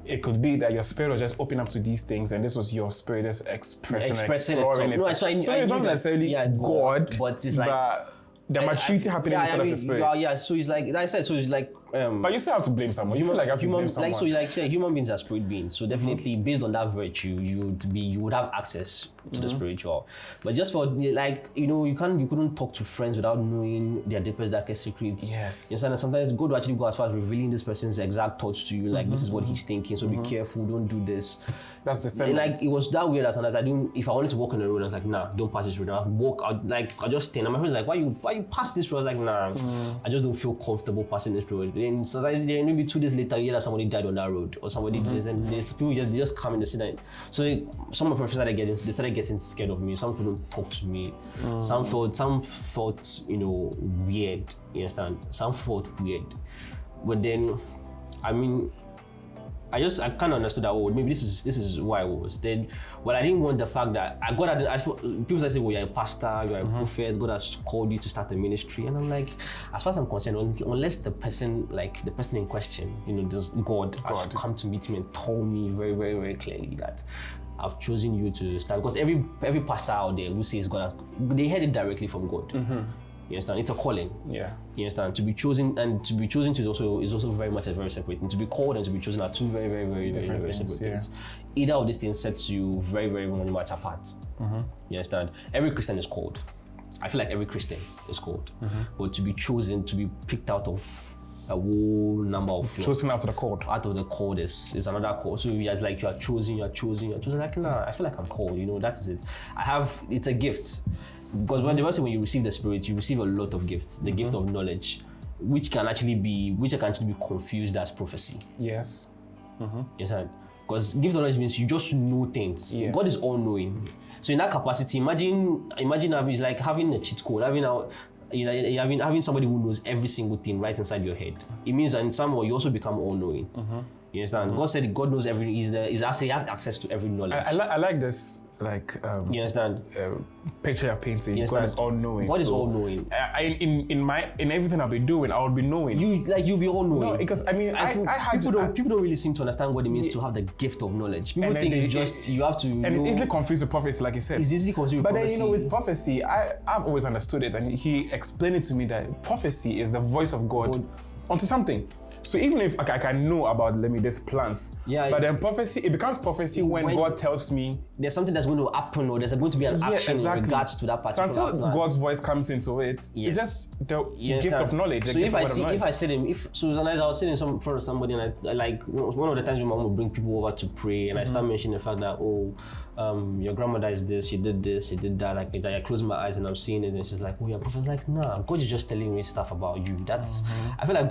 it could be that your spirit was just opening up to these things, and this was your spirit just expressing exploring it. No, so it's not necessarily God, but it's the maturity happening inside of your spirit. Yeah, so it's like I said, but you still have to blame someone. You feel like you have to blame someone. Human beings are spirit beings. So definitely, based on that virtue, you would have access to the spiritual. But just for you couldn't talk to friends without knowing their deepest, darkest secrets. Yes. Yes, and sometimes God will actually go as far as revealing this person's exact thoughts to you. This is what he's thinking. So be careful. Don't do this. That's the same. It was that weird that I didn't. If I wanted to walk on the road, I was like, nah, don't pass this road. I walk. I just stand. And my friends like, why you pass this road? I was like, nah, I just don't feel comfortable passing this road. And sometimes maybe 2 days later, you hear that somebody died on that road, or somebody and there's people just come in the city. So some of my friends started getting scared of me. Some people don't talk to me. Some felt weird. You understand? Some felt weird. But then, I kind of understood that, maybe this is why I was. Then, but I didn't want the fact that people say, well, you're a pastor, you're a prophet, God has called you to start a ministry. And I'm like, as far as I'm concerned, unless the person in question, God has come to meet me and told me very, very, very clearly that I've chosen you to start. Because every pastor out there who says God, they heard it directly from God. You understand? It's a calling. Yeah. You understand? To be chosen to is also very much a very separate thing. To be called and to be chosen are two very, very, very, very, very separate things. Either of these things sets you very, very much apart. You understand? Every Christian is called. I feel like every Christian is called. But to be chosen, to be picked out of a whole number of chosen out of the called. Out of the called is another called. So it's like you are chosen. Like, nah, I feel like I'm called. That is it. It's a gift. Because when you receive the Spirit, you receive a lot of gifts. The gift of knowledge, which can actually be confused as prophecy. Yes. Yes, because gift of knowledge means you just know things. Yeah. God is all-knowing. So in that capacity, imagine having a cheat code, having somebody who knows every single thing right inside your head. It means that in some way you also become all-knowing. You understand? God said God knows everything. He has access to every knowledge. I like this, you understand? Picture you're painting. God is all knowing. God is all knowing. In everything I'll be doing, I will be knowing. You'll be all knowing. No, because people don't really seem to understand what it means to have the gift of knowledge. People think it's just you have to. And it's easily confused with prophecy, like you said. It's easily confused with prophecy. But then with prophecy, I've always understood it, and he explained it to me that prophecy is the voice of God onto something. So even if I can know about this plant, but then prophecy, it becomes prophecy when God tells me there's something that's going to happen, or there's going to be an action in regards to that particular. So until God's voice comes into it, it's just the gift of knowledge. So if I said him, I was sitting in front of somebody, and I like one of the times my mom would bring people over to pray, and I start mentioning the fact that your grandmother is this, she did that. Like I close my eyes and I'm seeing it, and she's like, oh, your prophet's like, nah, God is just telling me stuff about you. That's I feel like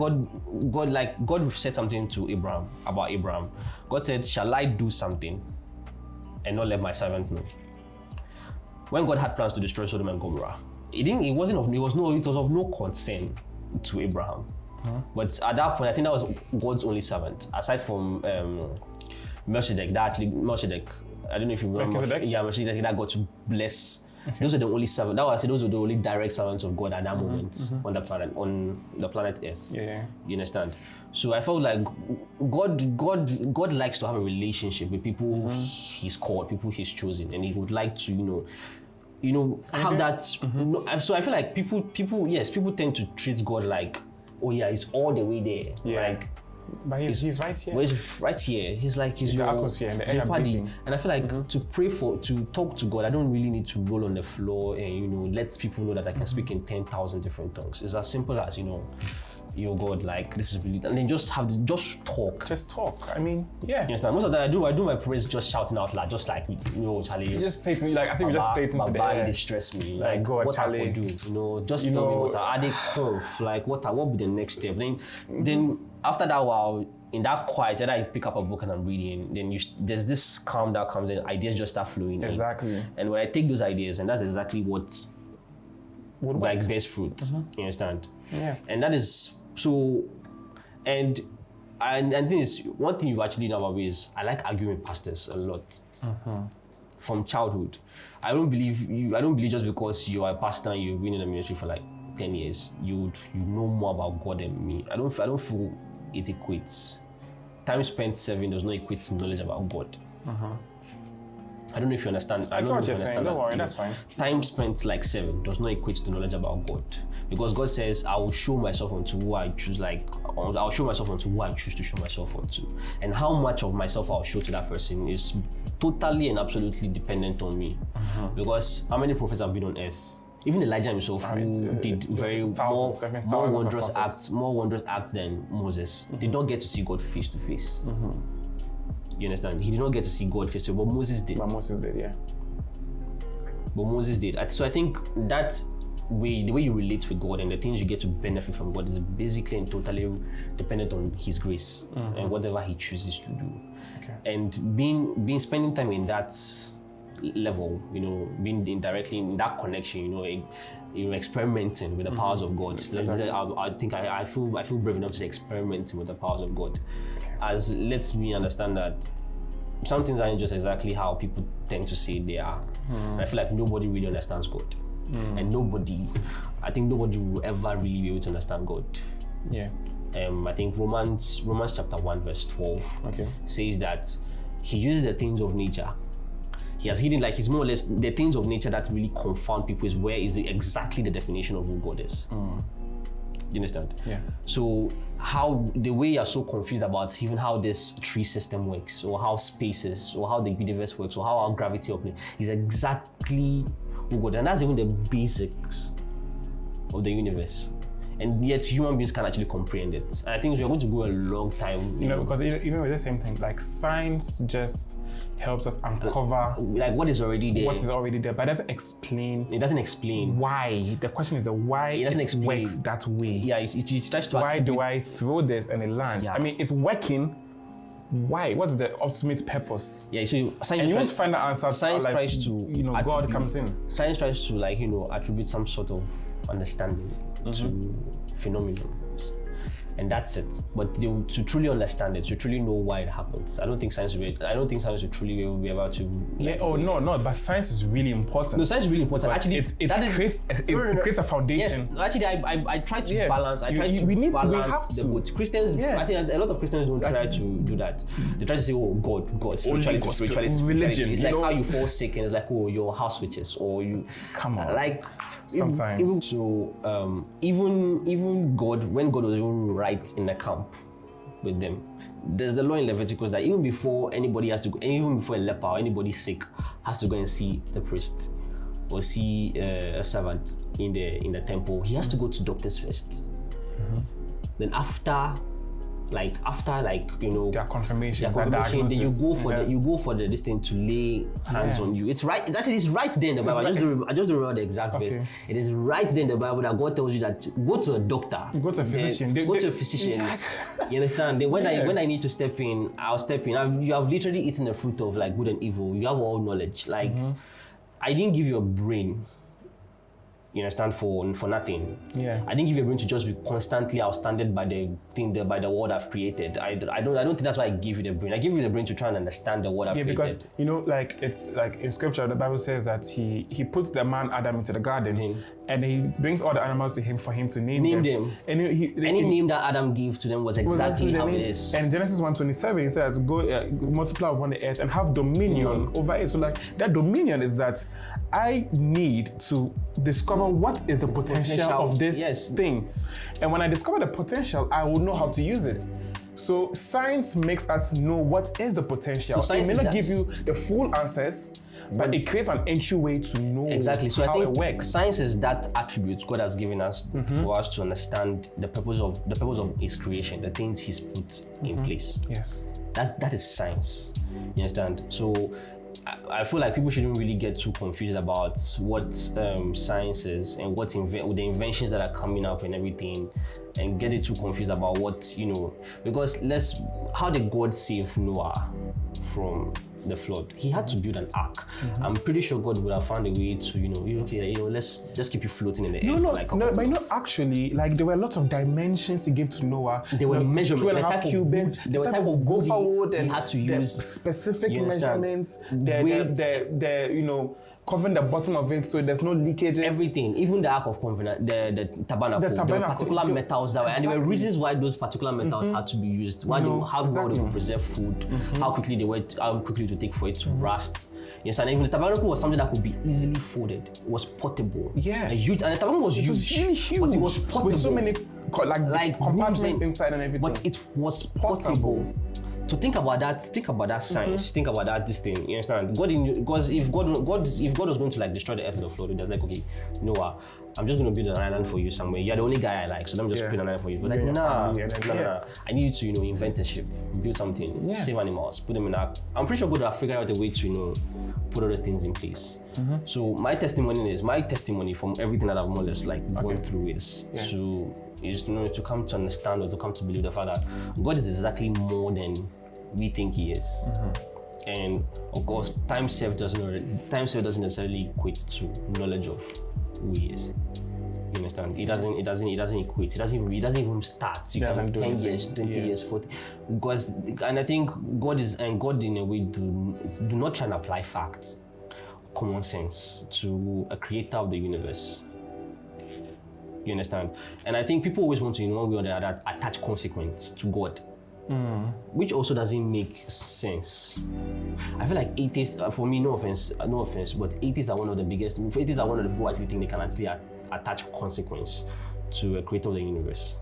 God said something to Abraham about Abraham. God said, shall I do something and not let my servant know? When God had plans to destroy Sodom and Gomorrah, it was of no concern to Abraham. But at that point, I think that was God's only servant, aside from Melchizedek. I don't know if you remember. Melchizedek that got to bless. Those are the only servants. That was those were the only direct servants of God at that moment on the planet Earth. Yeah. You understand? So I felt like God likes to have a relationship with people He's called, people He's chosen, and He would like to have that. So I feel like people tend to treat God like, oh yeah, He's all the way there. Yeah. Like, but he's right here. Well, he's right here. He's like the atmosphere and the air breathing. And I feel like to talk to God, I don't really need to roll on the floor and let people know that I can speak in 10,000 different tongues. It's as simple as God, like this is really, and then just talk. Just talk. I mean, yeah. You understand? Most of the time I do my prayers just shouting out loud, just like Charlie. You just say to me, like I think you just say it into the air. Distress me. Like God, what Charlie. I do, just tell me what are they curve, like what will be the next step. Then after that while in that quiet, then I pick up a book and I'm reading, then there's this calm that comes in, ideas just start flowing. Exactly. And when I take those ideas, and that's exactly what like bears fruit. You understand? Yeah. And that is so, and this one thing you actually know about me is I like arguing with pastors a lot from childhood. I don't believe just because you are a pastor and you've been in the ministry for like 10 years, you know more about God than me. I don't feel it equates. Time spent serving does not equate to knowledge about God. I don't know if you understand. I don't know what you're saying. Don't worry, that's fine. Time spent like 7 does not equate to knowledge about God. Because God says, I will show myself unto who I choose, I'll show myself unto who I choose to show myself unto. And how much of myself I'll show to that person is totally and absolutely dependent on me. Because how many prophets have been on earth? Even Elijah himself, who did more wondrous acts than Moses, did not get to see God face to face. You understand? He did not get to see God face to face, but Moses did. Yeah. But Moses did. So I think that the way you relate with God and the things you get to benefit from God is basically and totally dependent on His grace and whatever He chooses to do. Okay. And spending time in that level, being indirectly in that connection, experimenting with the powers of God. Exactly. I think I feel brave enough to say experimenting with the powers of God, as lets me understand that some things aren't just exactly how people tend to say they are. I feel like nobody really understands God, and I think nobody will ever really be able to understand God. Yeah. I think Romans chapter 1 verse 12 says that He uses the things of nature. He has hidden, it's more or less the things of nature that really confound people is where is exactly the definition of who God is. You understand? Yeah. So how the way you're so confused about even how this tree system works, or how spaces, or how the universe works, or how our gravity operates is exactly who God is. And that's even the basics of the universe. And yet human beings can actually comprehend it. And I think we're going to go a long time. Because even with the same thing, like science just helps us uncover what is already there. What is already there, but it doesn't explain. It doesn't explain why. The question is the why it works that way. Yeah, it tries to. Why do I throw this and it lands? Yeah. I mean, it's working. Why? What's the ultimate purpose? Yeah, so science and you won't find the answer. Science tries to, God comes in. Science tries to, attribute some sort of understanding to phenomena, and that's it. But to truly understand it, to truly know why it happens, I don't think science will truly be able to. But science is really important. No, science is really important. Actually, it creates a foundation. Yes, actually, I try to balance. We have the both. Christians, I think a lot of Christians don't try to do that. They try to say, "Oh, God, spirituality, religion." It's like how you fall sick, and it's like, "Oh, your house switches," or you come on, sometimes. Even God, when God was even right in the camp, with them. There's the law in Leviticus that even before anybody has to go, even before a leper or anybody sick has to go and see the priest or see a servant in the temple, he has to go to doctors first. Then after their confirmation, then you go for this thing to lay hands on you. It's right. It's right there in the Bible. I just don't remember the exact verse. It is right there in the Bible that God tells you that go to a doctor. Go to a physician. Go to a physician. You understand? Then when I need to step in, I'll step in. You have literally eaten the fruit of like good and evil. You have all knowledge. Like I didn't give you a brain. You understand, for nothing. Yeah. I didn't give you a brain to just be constantly outstanded by by the word I've created. I don't think that's why I give you the brain. I give you the brain to try and understand the word I've created. Because like it's like in scripture, the Bible says that he puts the man Adam into the garden and he brings all the animals to him for him to name them. And any name that Adam gave to them was exactly how it is. And Genesis 1:27 it says, "Go multiply upon the earth and have dominion over it." So like that dominion is that I need to discover what is the potential of this thing. And when I discover the potential, I will know how to use it. So science makes us know what is the potential. So it may not give you the full answers, but it creates an entryway to know so how I think it works. Science is that attribute God has given us for us to understand the purpose of His creation, the things He's put in place. Yes. That is science. You understand? So I feel like people shouldn't really get too confused about what science is and with the inventions that are coming up and everything, and get it too confused about what, because how did God save Noah from the flood? He had to build an ark. I'm pretty sure God would have found a way to, let's just keep you floating in the air. But actually, like there were lots of dimensions He gave to Noah. There were measurements, 2.5 cubits. There were type of go forward, and he had to use specific measurements. The covering the bottom of it so there's no leakages. Everything, even the Ark of Covenant, the tabernacle, there were particular metals that were, and there were reasons why those particular metals had to be used. How they could preserve food, how quickly to take for it to rust. You understand? Even the tabernacle was something that could be easily folded. It was portable. Yeah. And the tabernacle was huge. It was really huge. But it was portable. With so many compartments inside and everything. But it was portable. So think about that science, think about that this thing, you understand? Because if God was going to like destroy the earth with the flood, it was like, okay, you know what, I'm just going to build an island for you somewhere. You're the only guy I like, so let me just build an island for you. But like, nah. I need you to, invent a ship, build something, save animals, put them in that. I'm pretty sure God will figure out a way to, put all those things in place. So my testimony from everything that I've more or less like gone through is to come to understand or to come to believe the fact that God is exactly more than we think He is. And of course, time served doesn't necessarily equate to knowledge of who He is. You understand? It doesn't equate. It doesn't even start. You can 10 years, 20 years, 40. Because, and I think God in a way do not try and apply facts, common sense to a creator of the universe. You understand? And I think people always want to, one way or the other, attach consequence to God, which also doesn't make sense. I feel like atheists, for me, no offense, but atheists are one of the biggest. Atheists are one of the people who actually think they can actually attach consequence to a creator of the universe.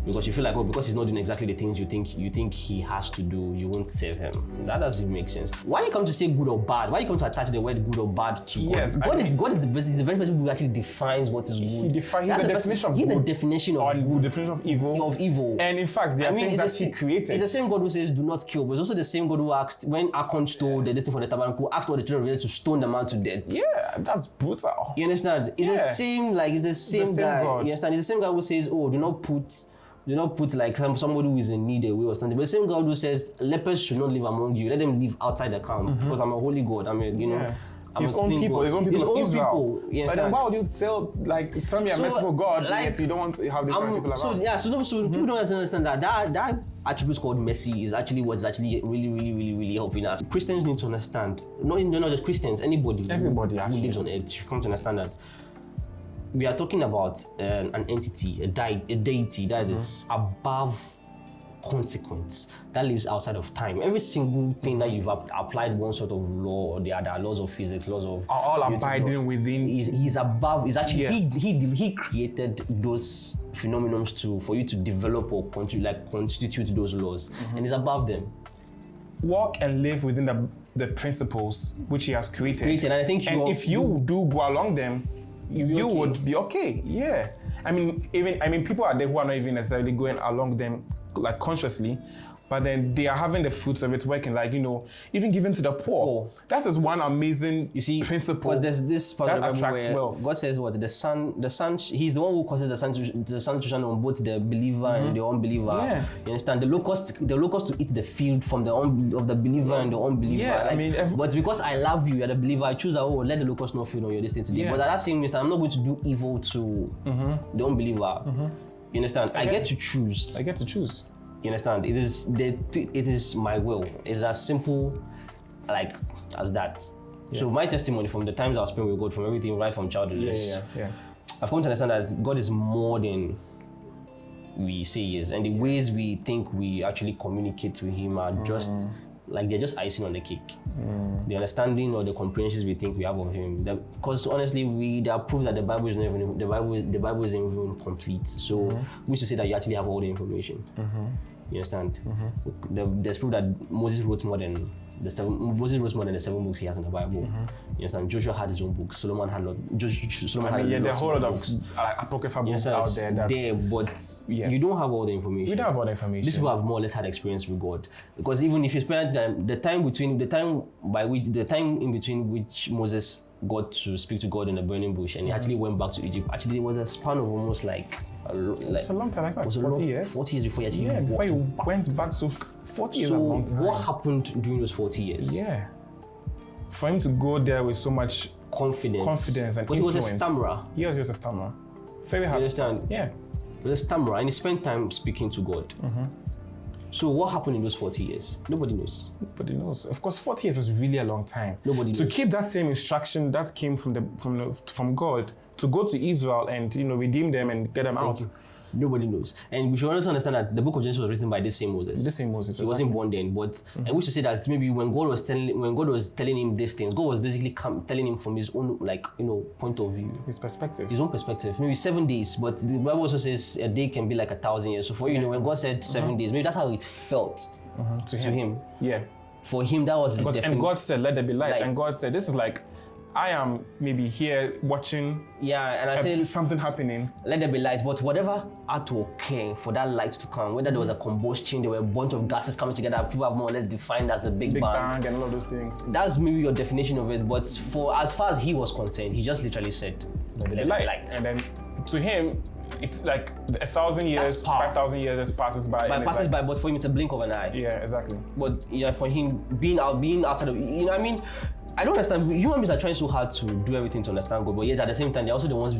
Because you feel like, because he's not doing exactly the things you think he has to do, you won't save him. That doesn't make sense. Why you come to say good or bad? Why you come to attach the word good or bad to God? Yes, God is the very person who actually defines what is good. He's the definition of good. He's the definition of good. The definition of evil. And in fact, there are things that He created. It's the same God who says, do not kill, but it's also the same God who asked, when Achan stole the destiny for the tabernacle, asked all the children of Israel to stone the man to death. Yeah, that's brutal. You understand? It's the same guy. God. You understand? It's the same guy who says, do not put like somebody who is in need away or something. But the same God who says lepers should not live among you. Let them live outside the camp because I'm a holy God. I'm his own people of Israel. Yes, but then why would you tell me a merciful God yet you don't want to have these kind of people around? So people don't understand that attribute called mercy is actually what's actually really, really, really, really helping us. Christians need to understand, not just Christians, everybody who lives on earth should come to understand that we are talking about an entity, a deity that is above consequence that lives outside of time. Every single thing that you've applied one sort of law or the other, laws of physics, laws of all abiding within. He's above. He's actually Yes. he created those phenomena for you to develop or constitute those laws, and he's above them. Walk and live within the principles which he has created. And I think if you do go along them, you would be okay. Yeah. I mean, people are there who are not even necessarily going along them like consciously, but then they are having the fruits of it working, like, even giving to the poor. That is one amazing principle. Because there's this part that of the Bible attracts where wealth. God says what? The sun, he's the one who causes the sun to shine on both the believer and the unbeliever. Yeah. You understand? The locust to eat the field from of the believer and the unbeliever. Yeah, but because I love you, you're the believer, I choose let the locust not feed on your destiny today. Yes. But at that same instant, I'm not going to do evil to the unbeliever. You understand? I get to choose. You understand? It is my will. It's as simple as that. Yeah. So my testimony from the times I've spent with God, from everything right from childhood, I've come to understand that God is more than we say he is, and the ways we think we actually communicate to him are just they're just icing on the cake. The understanding or the comprehensions we think we have of him, because honestly, there are proof that the Bible is not even the Bible isn't even complete. So we used to say that you actually have all the information. You understand? There's proof that Moses wrote more than the 7 books he has in the Bible. You understand? Joshua had his own books. Solomon had there are a whole lot of apocryphal books out there. But you don't have all the information. We don't have all the information. These people have more or less had experience with God, because even if you spend the time in between which Moses got to speak to God in the burning bush and he actually went back to Egypt, actually it was a span of almost it's a long time, like 40 years. 40 years before he actually before he went back. So 40 years is a long time. What happened during those 40 years? Yeah. For him to go there with so much confidence and influence. He was a stammerer. Yes, he was a stammerer. Very hard. You understand? Yeah. He was a stammerer, and he spent time speaking to God. So what happened in those 40 years? Nobody knows. Nobody knows. Of course, 40 years is really a long time. Nobody knows. To keep that same instruction that came from God, to go to Israel and redeem them and get them out. Nobody knows. And we should also understand that the book of Genesis was written by this same Moses. He wasn't born then, but I wish to say that maybe when God was telling him these things, God was basically telling him from his own point of view. His own perspective. Maybe 7 days, but the Bible also says a day can be like 1,000 years. So for when God said 7 days, maybe that's how it felt to him. Yeah. For him, that was and God said, "Let there be light." And God said, "This is like, I am maybe here watching and I said something happening. Let there be light, but whatever had to occur for that light to come, whether there was a combustion, there were a bunch of gases coming together, people have more or less defined as the Big Bang and all of those things. That's maybe your definition of it, but as far as he was concerned, he just literally said, let there be light. And then to him, it's like 1,000 years, 5,000 years just passes by. But for him, it's a blink of an eye. Yeah, exactly. But for him, being outside of, I don't understand. Human beings are trying so hard to do everything to understand God, but yet at the same time, they're also the ones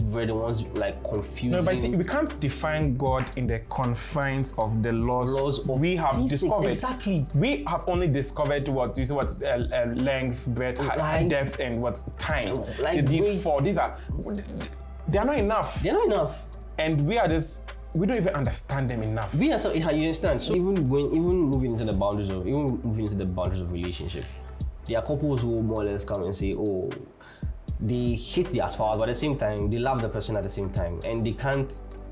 confusing. No, but see, we can't define God in the confines of the laws we have physics, discovered. Exactly. We have only discovered length, breadth, height, depth, and time. They are not enough. They're not enough. And we don't even understand them enough. You understand? So even moving into the boundaries of relationship, there are couples who more or less come and say, they hate their spouse, but at the same time, they love the person at the same time. And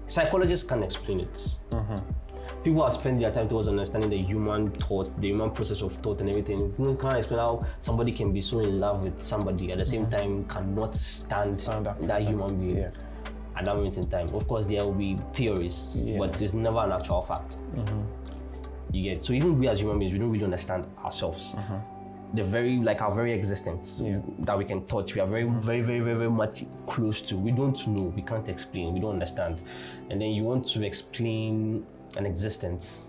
psychologists can't explain it. People have spent their time towards understanding the human thought, the human process of thought and everything. People can't explain how somebody can be so in love with somebody at the same time cannot stand that human being at that moment in time. Of course, there will be theories, but it's never an actual fact. You get? So even we as human beings, we don't really understand ourselves. Our very existence that we can touch, we are very, very, very, very, very much close to. We don't know, we can't explain, we don't understand. And then you want to explain an existence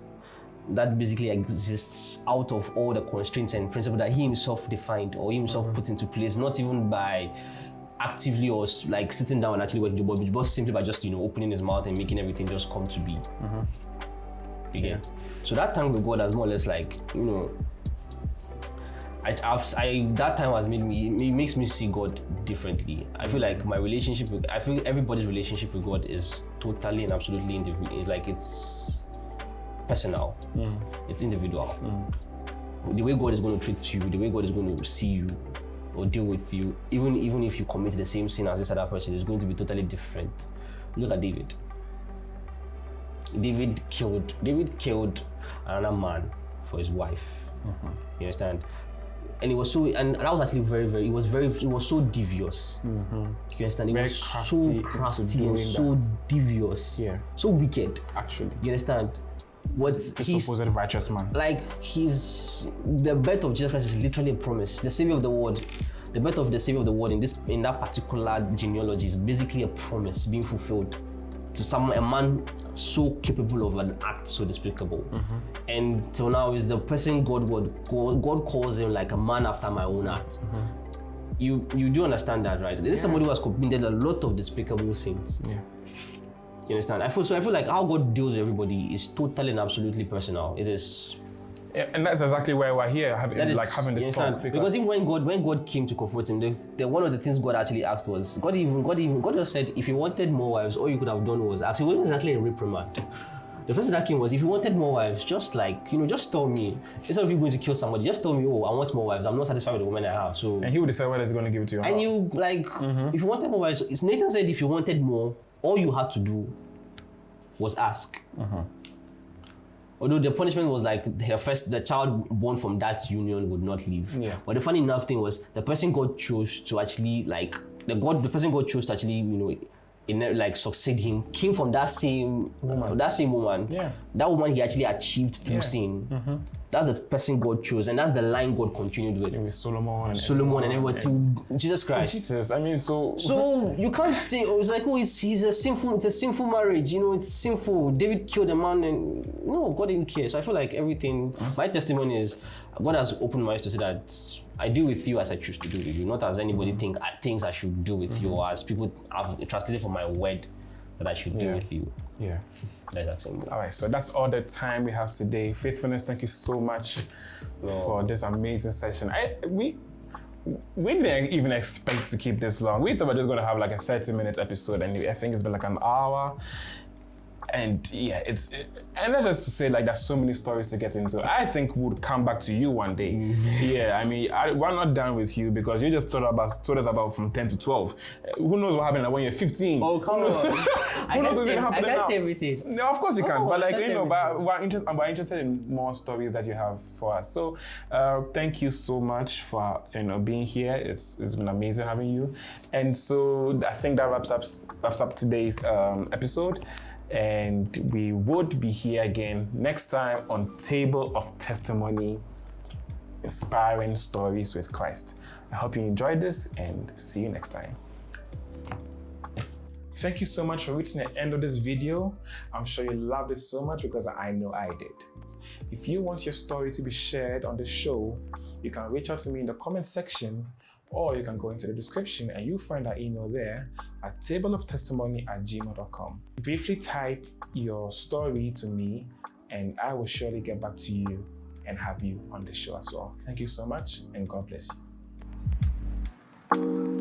that basically exists out of all the constraints and principles that he himself defined or he himself put into place, not even by actively or sitting down and actually working, but simply by just opening his mouth and making everything just come to be. You get? So that time with God has more or less that time has makes me see God differently. I feel like everybody's relationship with God is totally and absolutely individual. It's personal. It's individual. The way God is going to treat you, the way God is going to see you or deal with you, even if you commit the same sin as this other person, is going to be totally different. Look at David. David killed another man for his wife. You understand? And it was so, and that was actually it was so devious. You understand? It Very was so crafty and so devious. Yeah. So wicked. Actually. You understand? The supposed righteous man. Like, the birth of Jesus Christ is literally a promise. The Savior of the world, the birth of the Savior of the world in that particular genealogy is basically a promise being fulfilled to a man so capable of an act so despicable. And till now is the person God calls him like a man after my own heart. You do understand that, right? This is somebody who has committed a lot of despicable sins. Yeah. You understand? I feel like how God deals with everybody is totally and absolutely personal. It is. And that's exactly why we're here, having this talk. Because even when God came to comfort him, one of the things God actually asked was, God just said, if you wanted more wives, all you could have done was ask. It wasn't exactly a reprimand. The first thing that came was, if you wanted more wives, just tell me. Instead of you going to kill somebody, just tell me, oh, I want more wives. I'm not satisfied with the woman I have. So. And he would decide whether he's going to give it to you. And you if you wanted more wives, Nathan said, if you wanted more, all you had to do was ask. Although the punishment was like the child born from that union would not live. Yeah. But the funny enough thing was the person God chose to actually succeed him came from that same woman. Yeah. That woman he actually achieved through sin. That's the person God chose, and that's the line God continued with Solomon and everyone till Jesus Christ. Jesus, I mean, so you can't say, it's like, it's a sinful marriage, it's sinful. David killed a man, and no, God didn't care. So I feel like everything, my testimony is, God has opened my eyes to see that I deal with you as I choose to deal with you, not as anybody thinks I should deal with you, or as people have translated from my word that I should deal with you. Yeah. That's all right, so that's all the time we have today. Faithfulness, thank you so much for this amazing session. We didn't even expect to keep this long. We thought we were just going to have like a 30-minute episode, and I think it's been like an hour. And yeah, and that's just to say, like, there's so many stories to get into. I think we'll come back to you one day. Yeah, I mean, we're not done with you because you just told us about from 10 to 12. Who knows what happened when you're 15? Oh, come on. Who knows what's going to happen now? I can't say everything. No, of course you can't. But like, but we're interested in more stories that you have for us. So thank you so much for being here. It's been amazing having you. And so I think that wraps up today's episode. And we would be here again next time on Table of Testimony, Inspiring Stories with Christ. I hope you enjoyed this, and see you next time. Thank you so much for reaching the end of this video. I'm sure you loved it so much because I know I did. If you want your story to be shared on the show, you can reach out to me in the comment section, or you can go into the description and you'll find our email there at tableoftestimony@gmail.com. Briefly type your story to me and I will surely get back to you and have you on the show as well. Thank you so much and God bless you.